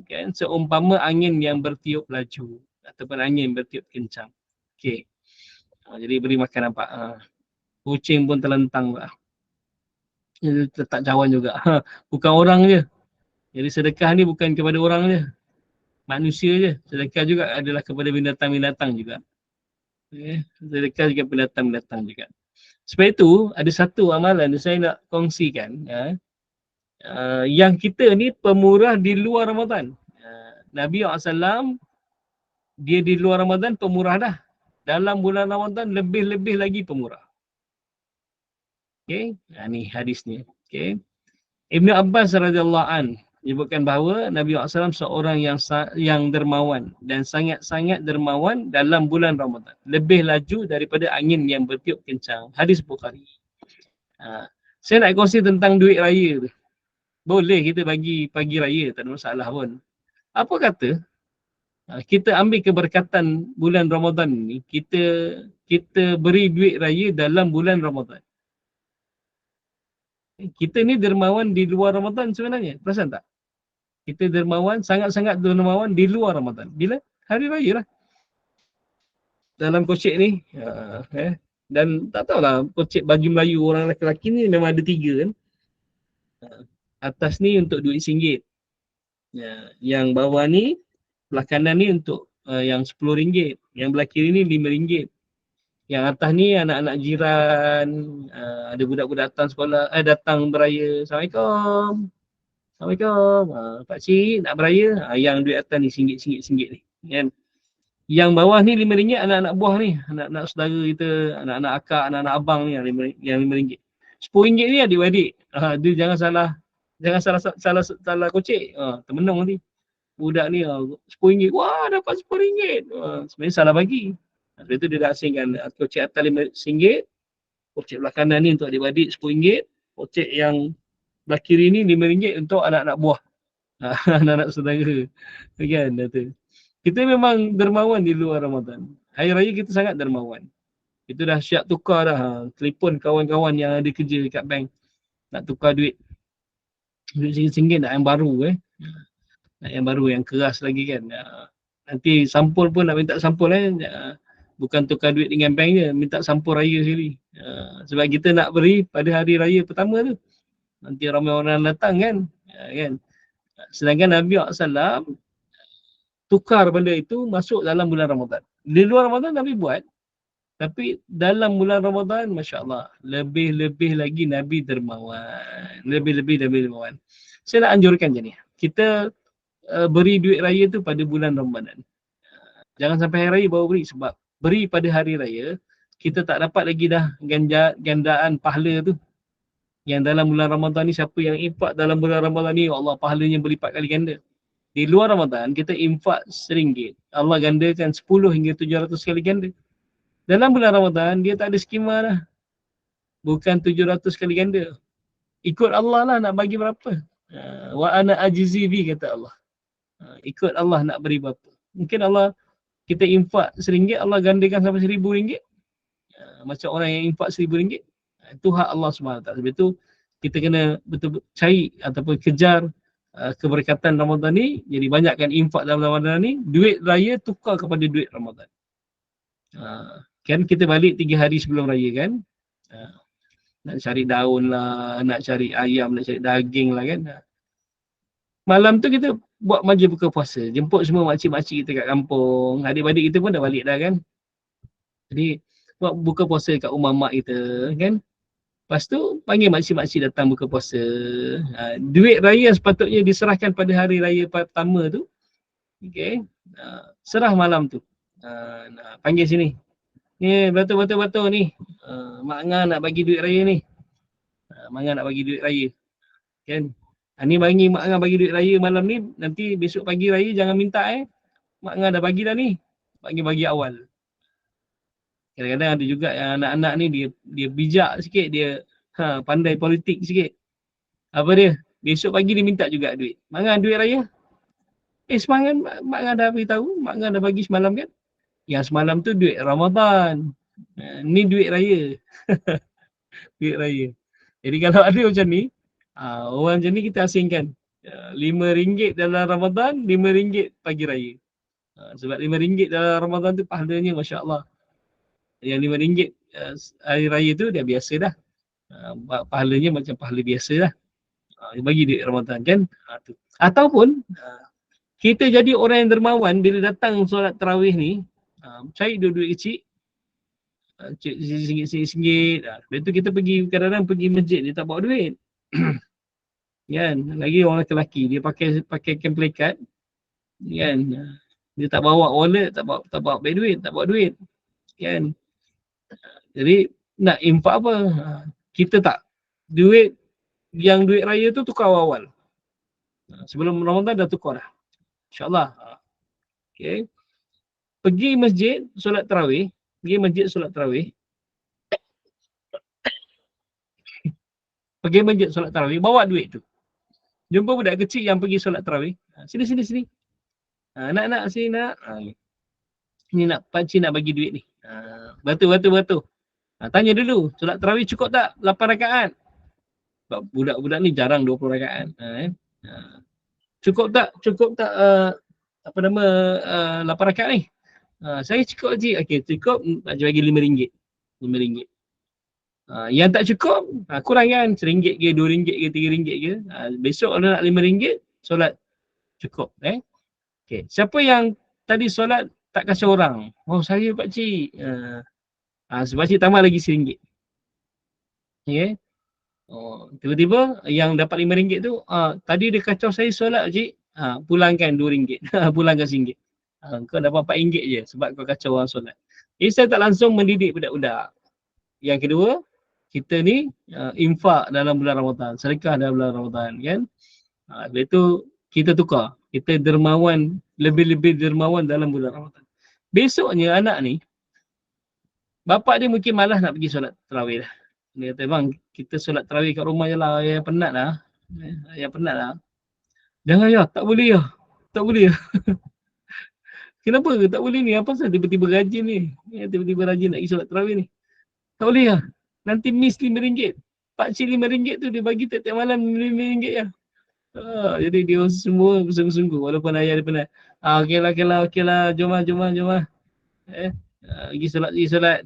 kan, seumpama angin yang bertiup laju ataupun angin yang bertiup kencang. Okey. Jadi beri makan nampak. Kucing pun terlentang lah. Tak cawan juga. Bukan orang je. Jadi sedekah ni bukan kepada orang je. Manusia je. Sedekah juga adalah kepada binatang-binatang juga. Okay. Sedekah juga binatang-binatang juga. Sebab itu ada satu amalan yang saya nak kongsikan. Yang kita ni pemurah di luar Ramadan. Nabi SAW dia di luar Ramadan pemurah dah. Dalam bulan Ramadan lebih-lebih lagi pemurah. Okey, ni hadis ni. Okey. Ibnu Abbas radhiyallahu an menyebutkan bahawa Nabi SAW seorang yang dermawan dan sangat-sangat dermawan dalam bulan Ramadan. Lebih laju daripada angin yang bertiup kencang. Hadis Bukhari. Saya nak kongsi tentang duit raya tu. Boleh kita bagi pagi raya, tak ada masalah pun. Apa kata kita ambil keberkatan bulan Ramadan ni, kita beri duit raya dalam bulan Ramadan. Kita ni dermawan di luar Ramadan sebenarnya. Perasan tak? Kita dermawan, sangat-sangat dermawan di luar Ramadan. Bila? Hari raya lah. Dalam kocek ni. Dan tak tahulah, kocek baju Melayu orang lelaki ni memang ada 3 kan. Atas ni untuk duit RM1. Yang bawah ni, belah kanan ni untuk yang RM10. Yang belah kiri ni RM5. Yang atas ni anak-anak jiran, ada budak-budak datang sekolah, datang beraya. Assalamualaikum. Assalamualaikum. Pakcik nak beraya. Yang duit atas ni RM1 ni. Kan? Yang bawah ni RM5 anak-anak buah ni. Anak-anak saudara kita, anak-anak akak, anak-anak abang ni yang RM5. RM10 ni adik-adik. Dia jangan salah kocek. Termenung nanti. Budak ni RM10. Wah, dapat RM10. Sebenarnya salah bagi. Sebab itu dia dah asingkan kocek atas RM5. Kocek belah kanan ni untuk adik-adik RM10. Kocek yang belah kiri ni RM5 untuk anak-anak buah. Anak-anak saudara. Kan? Kita memang dermawan di luar Ramadan. Hari raya kita sangat dermawan. Kita dah siap tukar dah. Telefon kawan-kawan yang ada kerja dekat bank. Nak tukar duit. Duit RM1 nak yang baru Nak yang baru, yang keras lagi kan. Nanti sampul pun nak minta sampul bukan tukar duit dengan bank je. Minta sampul raya sekali. Sebab kita nak beri pada hari raya pertama tu. Nanti ramai orang datang kan. Sedangkan Nabi SAW tukar benda itu masuk dalam bulan Ramadan. Di luar Ramadan Nabi buat. Tapi dalam bulan Ramadan, Masya Allah, lebih-lebih lagi Nabi dermawan. Lebih-lebih Nabi dermawan. Saya nak anjurkan je ni. Kita beri duit raya tu pada bulan Ramadan. Jangan sampai hari raya baru beri. Sebab beri pada hari raya, kita tak dapat lagi dah gandaan pahala tu. Yang dalam bulan Ramadan ni, siapa yang infak dalam bulan Ramadan ni, ya Allah, pahalanya berlipat kali ganda. Di luar Ramadan, kita infak RM1, Allah gandakan 10 hingga 700 kali ganda. Dalam bulan Ramadan, dia tak ada skema dah. Bukan 700 kali ganda. Ikut Allah lah nak bagi berapa. Wa ana ajizi bi, kata Allah. Ikut Allah nak beri berapa. Mungkin Allah, kita infak RM1, Allah gandakan sampai RM1,000. Macam orang yang infak RM1,000. Itu hak Allah SWT. Sebab itu kita kena betul-betul cari ataupun kejar keberkatan Ramadan ni. Jadi banyakkan infak dalam Ramadan ni. Duit raya tukar kepada duit Ramadan. Kan kita balik 3 hari sebelum raya kan. Nak cari daun lah, nak cari ayam, nak cari daging lah kan. Malam tu kita buat majlis buka puasa. Jemput semua makcik-makcik kita kat kampung. Adik-adik kita pun dah balik dah kan. Jadi buat buka puasa kat rumah mak kita kan. Lepas tu panggil makcik-makcik datang buka puasa. Duit raya sepatutnya diserahkan pada hari raya pertama tu. Okay. Serah malam tu. Panggil sini. Ni batu-batu ni. Mak Ngah nak bagi duit raya ni. Mak Ngah nak bagi duit raya. Kan? Ni bagi Mak Ngah bagi duit raya malam ni. Nanti besok pagi raya jangan minta Mak Ngah dah bagi dah ni. Bagi awal. Kadang-kadang ada juga yang anak-anak ni dia bijak sikit. Dia pandai politik sikit. Apa dia? Besok pagi dia minta juga duit. Mak Ngah duit raya? Semalam Mak Ngah dah beritahu. Mak Ngah dah bagi semalam kan? Yang semalam tu duit Ramadan. Ni duit raya. Duit raya. Jadi kalau ada macam ni, orang macam ni kita asingkan. RM5 dalam Ramadan, RM5 pagi raya. Sebab RM5 dalam Ramadan tu pahalanya Masya Allah. Yang RM5 hari raya tu dah biasa dah. Pahalanya macam pahala biasa dah. Dia bagi duit Ramadan kan. Ataupun kita jadi orang yang dermawan bila datang solat tarawih ni. Cari duit kecil, RM1, lepas tu kita pergi, kadang-kadang pergi masjid, dia tak bawa duit. Kan, lagi orang lelaki, dia pakai campbell card, kan, dia tak bawa wallet, tak bawa beg duit, tak bawa duit, kan. Jadi nak infak apa? Kita tak, duit raya tu tukar awal. Sebelum Ramadan dah tukar dah, InsyaAllah. Okay. Pergi masjid solat tarawih, bawa duit tu. Jumpa budak kecil yang pergi solat tarawih. Sini. Nak sini nak. Ni nak pakcik nak bagi duit ni. Batu. Tanya dulu, solat tarawih cukup tak 8 rakaat? Sebab budak-budak ni jarang 20 rakaat. Cukup tak 8 rakaat ni? Saya cukup je. Okey, cukup, nak bagi RM5. Yang tak cukup, kurang kan? RM1 ke, RM2 ke, RM3 ke. Besok kalau nak RM5, solat cukup. Okey, siapa yang tadi solat tak kacau orang? Oh, saya pakcik. Sebab pakcik tambah lagi RM1. Okey. Tiba-tiba yang dapat RM5 tu, tadi dia kacau saya solat pakcik. Pulangkan RM2. Pulangkan RM1. Kau dapat RM4 je sebab kau kacau orang solat. Jadi saya tak langsung mendidik budak-budak. Yang kedua, kita ni infak dalam bulan Ramadan, sedekah dalam bulan Ramadan kan. Lepas tu kita tukar. Kita dermawan, lebih-lebih dermawan dalam bulan Ramadan. Besoknya anak ni, bapak dia mungkin malas nak pergi solat tarawih dah. Dia kata, bang, kita solat tarawih kat rumah je lah, ayah penat lah. Jangan ya, tak boleh ya. Kenapa tak boleh ni? Apa pasal tiba-tiba rajin ni? Tiba-tiba rajin nak pergi solat tarawih ni. Tak boleh lah. Nanti miss RM5. Pakcik RM5 tu dia bagi tiap-tiap malam RM5 ya. Jadi dia semua bersungguh-sungguh walaupun ayah dia penat. Okeylah. Jom lah. Pergi solat.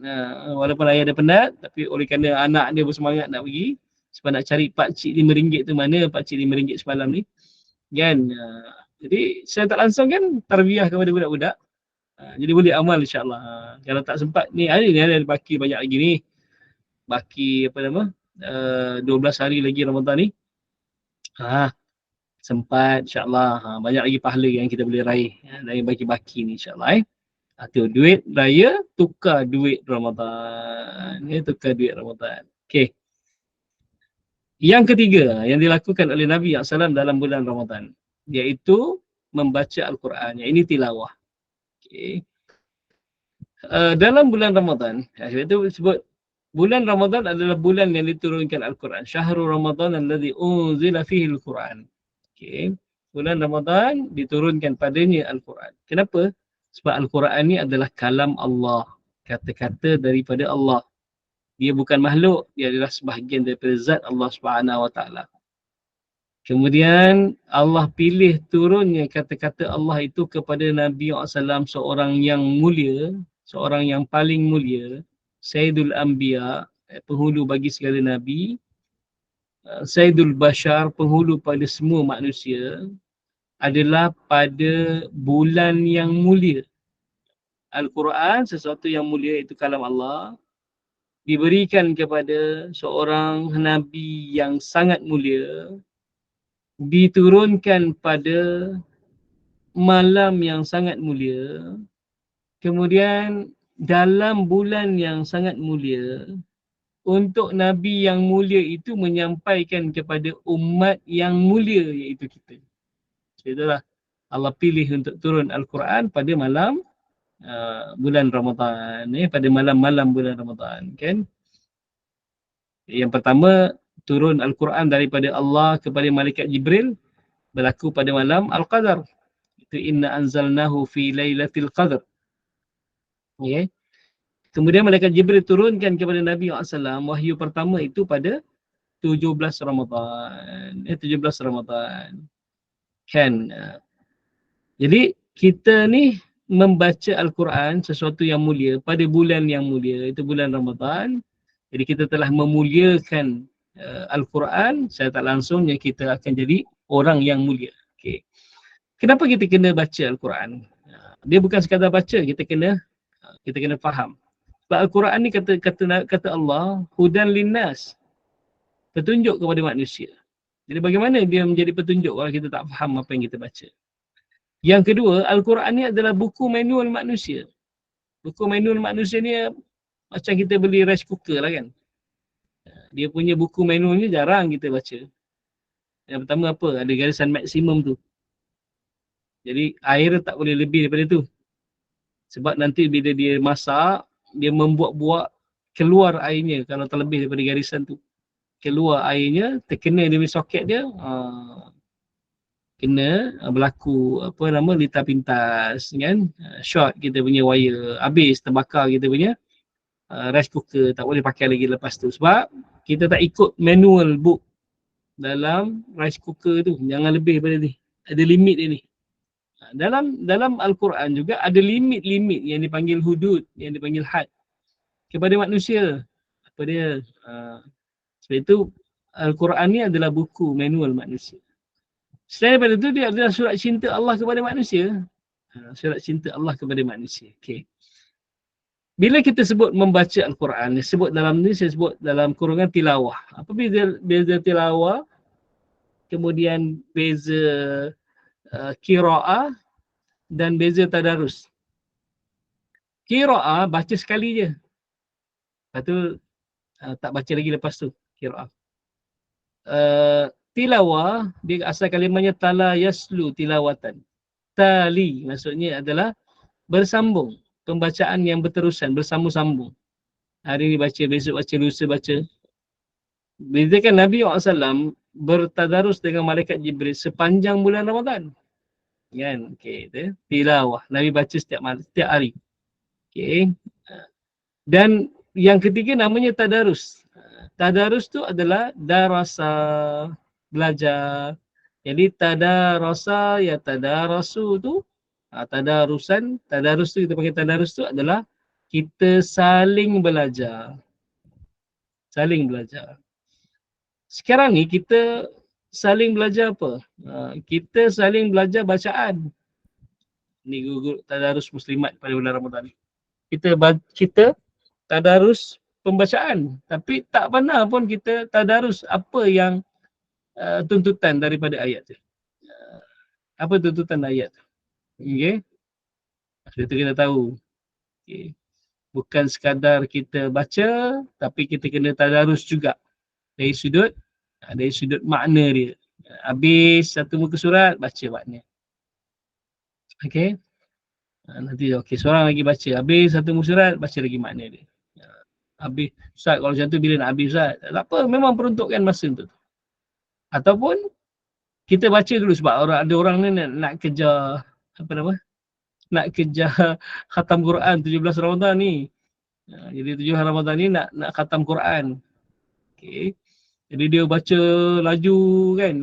Walaupun ayah dia penat, tapi oleh kerana anak dia bersemangat nak pergi, sebab nak cari pakcik RM5 tu mana, pakcik RM5 semalam ni. Kan? Jadi saya tak langsung kan tarbiyah kepada budak-budak. Jadi boleh amal insya-Allah. Kalau tak sempat ni ada baki banyak lagi ni. Baki 12 hari lagi Ramadan ni. Sempat insya-Allah. Banyak lagi pahala yang kita boleh raih dari baki-baki ni insya-Allah Tu duit raya tukar duit Ramadan. Tukar duit Ramadan. Okey. Yang ketiga yang dilakukan oleh Nabi SAW dalam bulan Ramadan, iaitu membaca Al-Quran. Yang ini tilawah. Okey. Dalam bulan Ramadan, itu sebut bulan Ramadan adalah bulan yang diturunkan Al-Quran. Syahrul Ramadan alladhi unzila fihi Al-Quran. Okey. Bulan Ramadan diturunkan padanya Al-Quran. Kenapa? Sebab Al-Quran ni adalah kalam Allah. Kata-kata daripada Allah. Dia bukan makhluk, dia adalah sebahagian daripada zat Allah Subhanahu Wa Taala. Kemudian Allah pilih turunnya kata-kata Allah itu kepada Nabi SAW, seorang yang mulia, seorang yang paling mulia, Sayyidul Anbiya, penghulu bagi segala Nabi, Sayyidul Bashar, penghulu pada semua manusia, adalah pada bulan yang mulia. Al-Quran, sesuatu yang mulia, itu kalam Allah, diberikan kepada seorang Nabi yang sangat mulia, diturunkan pada malam yang sangat mulia, kemudian dalam bulan yang sangat mulia, untuk Nabi yang mulia itu menyampaikan kepada umat yang mulia, iaitu kita. Itulah Allah pilih untuk turun Al-Quran pada malam bulan Ramadan, pada malam-malam bulan Ramadan, kan? Yang pertama, turun Al-Quran daripada Allah kepada malaikat Jibril berlaku pada malam Al-Qadar. Itu inna anzalnahu fi lailatul qadar. Okay. Kemudian malaikat Jibril turunkan kepada Nabi SAW wahyu pertama itu pada 17 Ramadan. 17 Ramadan. Kan? Jadi kita ni membaca Al-Quran, sesuatu yang mulia pada bulan yang mulia, itu bulan Ramadan. Jadi kita telah memuliakan Al-Quran, secara tak langsungnya kita akan jadi orang yang mulia. Okay. Kenapa kita kena baca Al-Quran? Dia bukan sekadar baca, kita kena faham. Sebab Al-Quran ni kata Allah, hudan linnas, petunjuk kepada manusia. Jadi bagaimana dia menjadi petunjuk kalau kita tak faham apa yang kita baca? Yang kedua, Al-Quran ni adalah buku manual manusia. Buku manual manusia ni macam kita beli rice cooker lah kan. Dia punya buku manualnya jarang kita baca. Yang pertama apa? Ada garisan maksimum tu. Jadi air tak boleh lebih daripada tu. Sebab nanti bila dia masak, dia membuat-buat keluar airnya kalau terlebih daripada garisan tu. Keluar airnya, terkena dia punya soket dia, kena berlaku litar pintas kan, short kita punya wire, habis terbakar kita punya rice cooker, tak boleh pakai lagi lepas tu. Sebab kita tak ikut manual book dalam rice cooker tu, jangan lebih daripada ni. Ada limit dia ni. Dalam Al-Quran juga ada limit-limit yang dipanggil hudud, yang dipanggil had kepada manusia. Apa dia? Sebab itu Al-Quran ni adalah buku manual manusia. Selain daripada itu, dia adalah surat cinta Allah kepada manusia. Surat cinta Allah kepada manusia. Okay. Bila kita sebut membaca Al-Quran, sebut dalam ni, saya sebut dalam kurungan tilawah. Apa beza tilawah? Kemudian beza qira'ah dan beza tadarus. Qira'ah baca sekali je. Lepas tu tak baca lagi lepas tu qira'ah. Tilawah, dia asal kalimahnya tala yaslu tilawatan. Tali maksudnya adalah bersambung. Pembacaan yang berterusan, bersambung-sambung. Hari ni baca, besok baca, lusa baca. Bezakan Nabi SAW bertadarus dengan malaikat Jibril sepanjang bulan Ramadan. Kan? Okay, tilawah. Nabi baca setiap hari. Okay. Dan yang ketiga namanya tadarus. Tadarus tu adalah darasa, belajar. Jadi tadarasa ya tadarasu tu, tadarusan, tadarus tu kita panggil tadarus tu adalah kita saling belajar. Saling belajar. Sekarang ni kita saling belajar apa? Kita saling belajar bacaan. Ni guru tadarus muslimat pada bulan Ramadan ni. Kita tadarus pembacaan, tapi tak pernah pun kita tadarus apa yang tuntutan daripada ayat tu. Apa tuntutan ayat tu? Okey. Sebab tu kita tahu Okay. Bukan sekadar kita baca, tapi kita kena tadarus juga dari sudut makna dia. Habis satu muka surat, baca makna. Okay. Nanti okey, seorang lagi baca. Habis satu muka surat, baca lagi makna dia. Habis, Ustaz kalau macam tu bila nak habis Ustaz? Tak apa, memang peruntukkan masa tu. Ataupun kita baca dulu sebab ada orang ni nak kejar, apa nama? Nak kejar khatam Quran 17 Ramadan ni. Jadi 7 Ramadan ni nak khatam Quran. Okey. Jadi dia baca laju kan.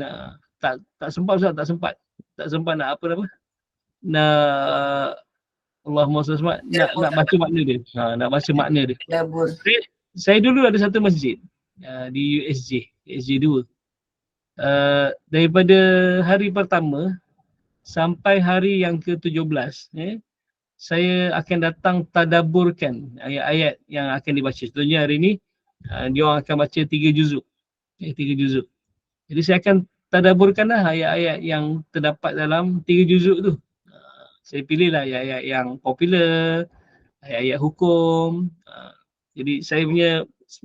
Tak sempat Ustaz, tak sempat. Tak sempat nak apa nama? Nak Allahumma salli nak baca makna dia. Nak baca makna dia.
Dabur.
Saya dulu ada satu masjid di USJ 2. Daripada hari pertama sampai hari yang ke-17, saya akan datang tadaburkan ayat-ayat yang akan dibaca. Contohnya hari ni, dia orang akan baca 3 juzuk. 3 juzuk. Jadi saya akan tadaburkanlah ayat-ayat yang terdapat dalam 3 juzuk tu. Saya pilihlah ayat-ayat yang popular, ayat-ayat hukum. Jadi saya punya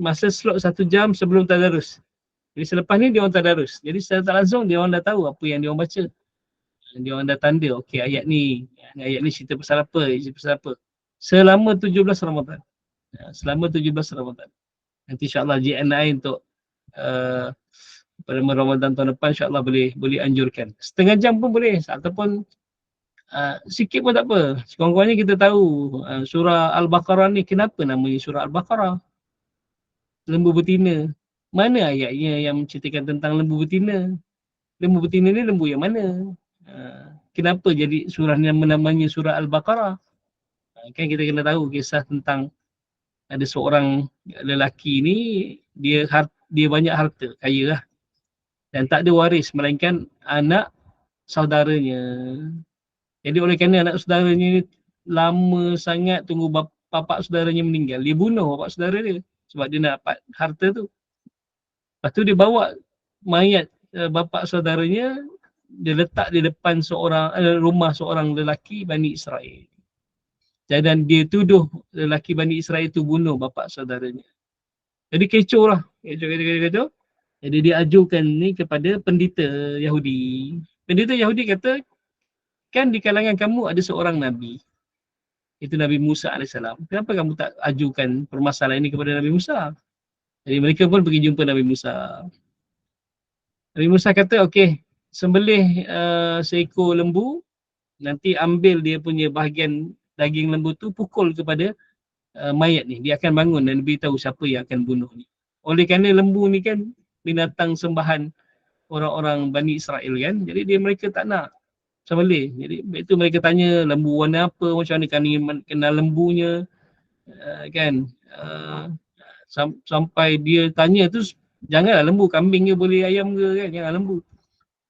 masa slot 1 jam sebelum tadarus. Jadi selepas ni dia orang tadarus. Jadi secara tak langsung dia orang dah tahu apa yang dia orang baca. Dia orang dah tanda, okey ayat ni cerita pasal apa, selama 17 Ramadan. Selama 17 Ramadan. Nanti insya-Allah GNI untuk pada Ramadan tahun depan insya-Allah boleh anjurkan. Setengah jam pun boleh ataupun sikit pun tak apa. Sekurang-kurangnya kita tahu surah Al-Baqarah ni kenapa namanya surah Al-Baqarah. Lembu betina. Mana ayatnya yang menceritakan tentang lembu betina? Lembu betina ni lembu yang mana? Kenapa jadi surah ni namanya surah Al-Baqarah? Kan kita kena tahu kisah tentang ada seorang lelaki ni, dia banyak harta, kaya lah. Dan tak ada waris melainkan anak saudaranya. Jadi oleh kerana anak saudaranya ni lama sangat tunggu bapak saudaranya meninggal, dia bunuh bapak saudara dia sebab dia nak dapat harta tu. Lepas tu dia bawa mayat bapak saudaranya, dia letak di depan rumah seorang lelaki Bani Israel. Dan dia tuduh lelaki Bani Israel itu bunuh bapak saudaranya. Jadi kecoh lah. Kecoh. Jadi dia ajukan ni kepada pendeta Yahudi. Pendeta Yahudi kata, kan di kalangan kamu ada seorang Nabi. Itu Nabi Musa AS. Kenapa kamu tak ajukan permasalahan ini kepada Nabi Musa? Jadi mereka pun pergi jumpa Nabi Musa. Nabi Musa kata, okey, sembelih seekor lembu, nanti ambil dia punya bahagian daging lembu tu, pukul kepada mayat ni. Dia akan bangun dan beritahu siapa yang akan bunuh ni. Oleh kerana lembu ni kan binatang sembahan orang-orang Bani Israel kan. Jadi mereka tak nak sembelih. Jadi itu mereka tanya lembu warna apa, macam mana kan kenal lembunya. Kan. Sampai dia tanya tu, janganlah lembu, kambing ke boleh, ayam ke kan, jangan lembu.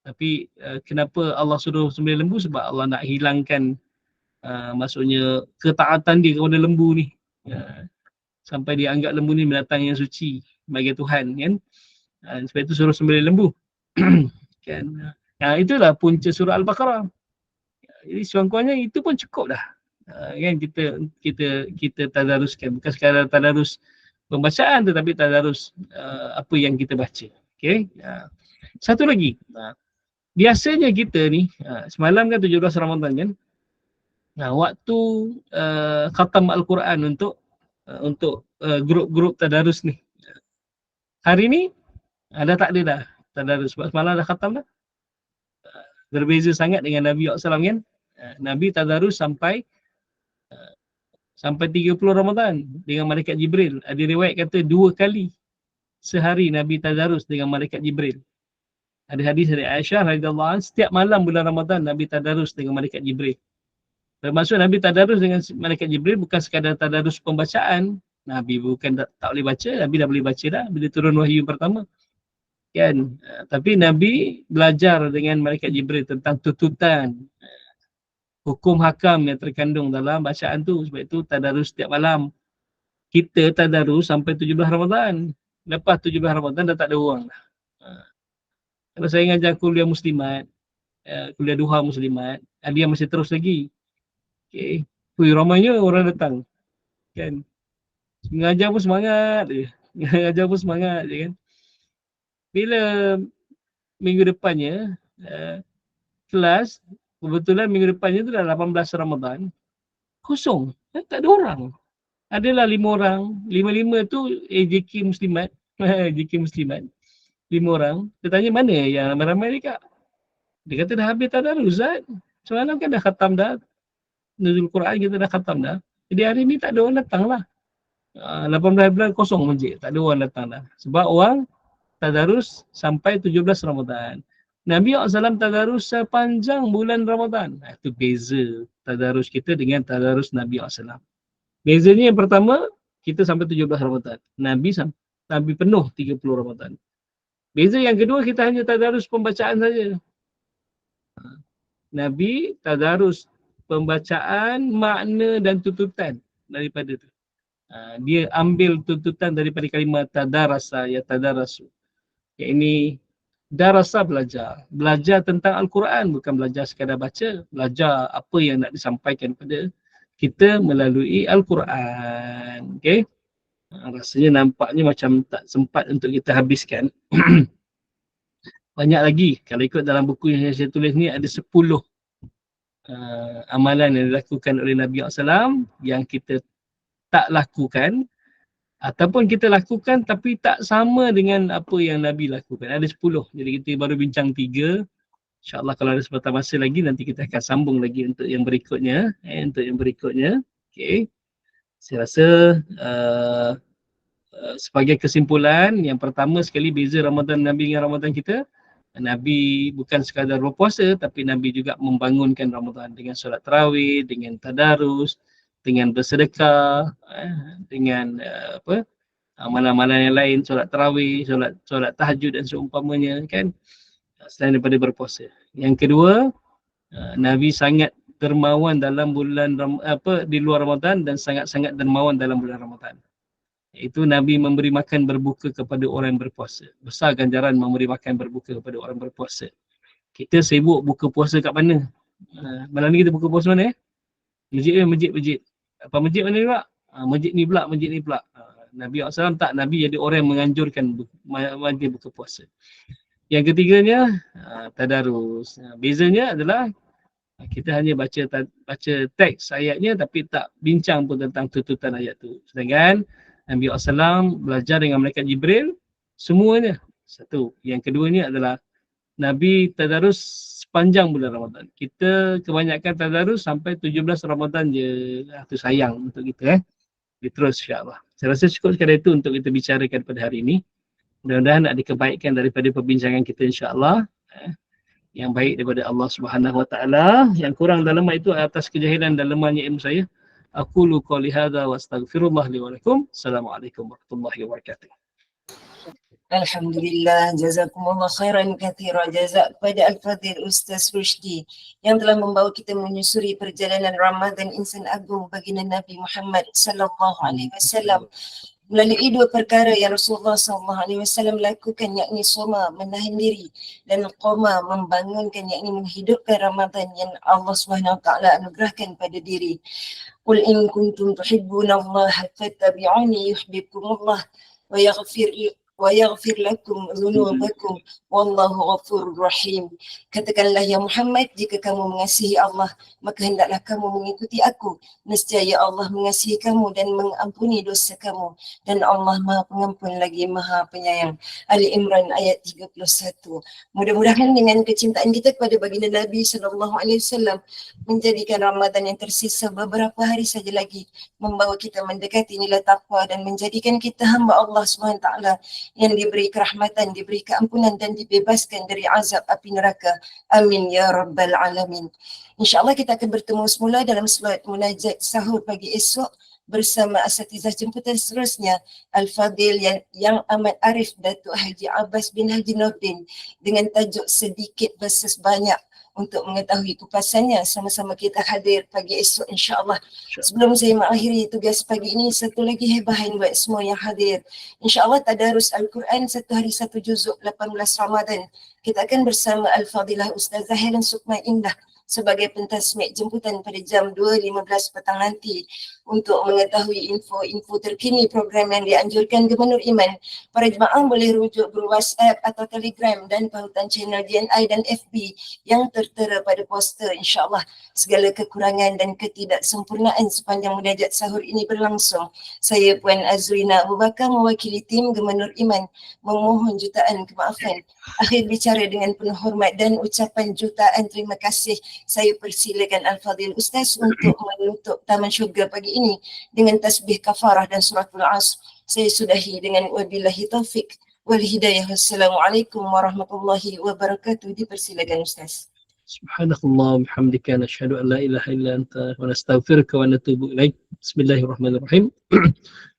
Tapi kenapa Allah suruh sembelih lembu? Sebab Allah nak hilangkan maksudnya ketaatan dia kepada lembu ni. Sampai dia anggap lembu ni binatang yang suci bagi Tuhan kan. Sebab itu suruh sembelih lembu. Kan. Itulah punca surah Al-Baqarah. Jadi sekurang-kurangnya itu pun cukup dah. Kan kita tadaruskan, bukan sekadar tadarus pembacaan tetapi tadarus apa yang kita baca. Okey. Satu lagi. Biasanya kita ni semalam kan 17 Ramadan kan. Waktu khatam Al-Quran untuk grup-grup tadarus ni. Hari ni dah tak ada dah tadarus sebab semalam dah khatam dah. Berbeza sangat dengan Nabi SAW kan. Nabi tadarus sampai 30 Ramadan dengan malaikat Jibril. Ada riwayat kata 2 kali sehari Nabi tadarus dengan malaikat Jibril. Ada hadis dari Aisyah radhiyallahu anha, setiap malam bulan Ramadan Nabi tadarus dengan malaikat Jibril. Bermaksud Nabi tadarus dengan malaikat Jibril bukan sekadar tadarus pembacaan. Nabi bukan tak boleh baca, Nabi dah boleh baca dah bila turun wahyu pertama. Kan? Tapi Nabi belajar dengan malaikat Jibril tentang tuntutan, hukum hakam yang terkandung dalam bacaan tu. Sebab itu tadarus setiap malam. Kita tadarus sampai 17 Ramadan. Lepas 17 Ramadan dah tak ada orang dah. Kalau saya ngajar kuliah muslimat, kuliah duha muslimat, dia masih terus lagi. Okay. Ramainya orang datang. kan. Mengajar pun semangat je. Mengajar pun semangat je kan. Bila minggu depannya kelas, kebetulan minggu depannya tu dah 18 Ramadan, kosong. Tak ada orang. Adalah 5 orang. 5 tu AJK Muslimat. AJK Muslimat. 5 orang. Dia tanya mana yang ramai-ramai ni kak? Dia kata dah habis tadarus Ustaz. Semalam kan dah khatam dah. Nuzul Quran kita dah khatam dah. Jadi hari ni tak ada orang datang lah. 18 bulan kosong masjid. Tak ada orang datang dah. Sebab orang tadarus sampai 17 Ramadan. Nabi SAW tadarus sepanjang bulan Ramadan. Itu beza tadarus kita dengan tadarus Nabi SAW. Bezanya yang pertama, kita sampai 17 Ramadan. Nabi penuh 30 Ramadan. Beza yang kedua, kita hanya tadarus pembacaan saja. Nabi tadarus pembacaan, makna dan tuntutan daripada itu. Dia ambil tuntutan daripada kalimah tadarasa, ya tadarasu. Yang ini darasa belajar. Belajar tentang Al-Quran, bukan belajar sekadar baca. Belajar apa yang nak disampaikan kepada kita melalui Al-Quran. Okay? Rasanya nampaknya macam tak sempat untuk kita habiskan. Banyak lagi. Kalau ikut dalam buku yang saya tulis ni ada 10 amalan yang dilakukan oleh Nabi SAW yang kita tak lakukan ataupun kita lakukan tapi tak sama dengan apa yang Nabi lakukan. Ada 10. Jadi kita baru bincang 3. InsyaAllah kalau ada sebentar masa lagi nanti kita akan sambung lagi untuk yang berikutnya. Untuk yang berikutnya. Okay. Saya rasa sebagai kesimpulan, yang pertama sekali beza Ramadan Nabi dengan Ramadan kita. Nabi bukan sekadar berpuasa tapi Nabi juga membangunkan Ramadan dengan solat tarawih, dengan tadarus, dengan bersedekah, dengan amalan-amalan yang lain, solat tarawih, solat tahajud dan seumpamanya kan, selain daripada berpuasa. Yang kedua, Nabi sangat dermawan dalam bulan di luar Ramadan dan sangat-sangat dermawan dalam bulan Ramadan. Iaitu Nabi memberi makan berbuka kepada orang yang berpuasa. Besar ganjaran memberi makan berbuka kepada orang berpuasa. Kita sibuk buka puasa kat mana? Malam ni kita buka puasa mana? Masjid. Apa masjid mana ni pula? Masjid ni pula. Nabi SAW tak. Nabi jadi orang yang menganjurkan wajib buka puasa. Yang ketiganya, tadarus. Bezanya adalah kita hanya baca teks ayatnya tapi tak bincang pun tentang tuntutan ayat tu. Sedangkan Nabi SAW belajar dengan malaikat Jibril semuanya. Satu. Yang keduanya adalah Nabi tadarus sepanjang bulan Ramadan. Kita kebanyakan tadarus sampai 17 Ramadan je. Itu sayang untuk kita. Kita terus insyaAllah. Saya rasa cukup sekadar itu untuk kita bicarakan pada hari ini. Mudah-mudahan ada kebaikan daripada perbincangan kita insyaAllah. Yang baik daripada Allah Subhanahu Wa Taala. Yang kurang dalam itu atas kejahilan dan lemahnya ilmu saya. Aqulu qouli hadza wa astaghfirullah li wa lakum. Assalamualaikum warahmatullahi wabarakatuh.
Alhamdulillah, jazakumullah khairan kathira. Jazak kepada Al-Fadhil Ustaz Rushdi yang telah membawa kita menyusuri perjalanan Ramadan insan agung baginda Nabi Muhammad sallallahu alaihi wasallam melalui 2 perkara yang Rasulullah sallallahu alaihi wasallam lakukan, yakni soma, menahan diri, dan qoma, membangunkan, yakni menghidupkan Ramadan yang Allah Subhanahu wa taala anugerahkan pada diri. Qul in kuntum tuhibbunallaha fattabi'uni yuhibbukumullah wa yaghfir lakum dhunubakum wallahu ghafurur rahim. Katakanlah ya Muhammad, jika kamu mengasihi Allah, maka hendaklah kamu mengikuti aku. Nescaya Allah mengasihi kamu dan mengampuni dosa kamu, dan Allah Maha Pengampun lagi Maha Penyayang. Ali Imran ayat 31. Mudah-mudahan dengan kecintaan kita kepada baginda Nabi sallallahu alaihi wasallam menjadikan Ramadan yang tersisa beberapa hari saja lagi membawa kita mendekati nilai takwa dan menjadikan kita hamba Allah Subhanahu wa taala yang diberi kerahmatan, diberi keampunan dan dibebaskan dari azab api neraka. Amin ya rabbal alamin. InsyaAllah kita akan bertemu semula dalam solat munajat sahur pagi esok bersama asatizah jemputan seterusnya Al-Fadhil yang amat arif Datuk Haji Abbas bin Haji Nordin dengan tajuk sedikit versus banyak. Untuk mengetahui kupasannya, sama-sama kita hadir pagi esok insyaAllah. Sebelum saya mengakhiri tugas pagi ini, satu lagi hebahan buat semua yang hadir. InsyaAllah tadarus Al-Quran 1 hari 1 juzuk 18 Ramadan. Kita akan bersama Al-Fadilah Ustazah Helen Sukma Indah sebagai pentasmik jemputan pada jam 2.15 petang nanti untuk mengetahui info-info terkini program yang dianjurkan Gubernur Iman. Para jemaah boleh rujuk WhatsApp atau Telegram dan pautan channel DNI dan FB yang tertera pada poster. InsyaAllah segala kekurangan dan ketidaksempurnaan sepanjang munajat sahur ini berlangsung. Saya Puan Azrina Abu Bakar mewakili tim Gubernur Iman memohon jutaan kemaafan. Akhir bicara dengan penuh hormat dan ucapan jutaan terima kasih. Saya persilakan Al-Fadhil Ustaz untuk menutup Taman Syurga pagi ini dengan tasbih kafarah dan suratul Asr. Saya sudahi dengan wabillahi taufik wal hidayah. Wassalamualaikum warahmatullahi wabarakatuh. Dipersilakan Ustaz.
Subhanallah bihamdika nashhadu an la ilaha illa anta wa nastaghfiruka wa natubu ilaik. Bismillahirrahmanirrahim.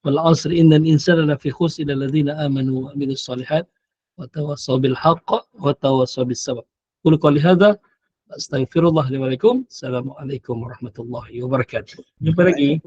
Wal 'asr innal insana lafi khusr illa alladziina aamanu wa 'amilus shalihat wa tawassaw bil haqq wa tawassaw bis sabr. Qul qawli hadza astaghfirullah li wa lakum. Assalamualaikum warahmatullahi wabarakatuh. Jumpa lagi.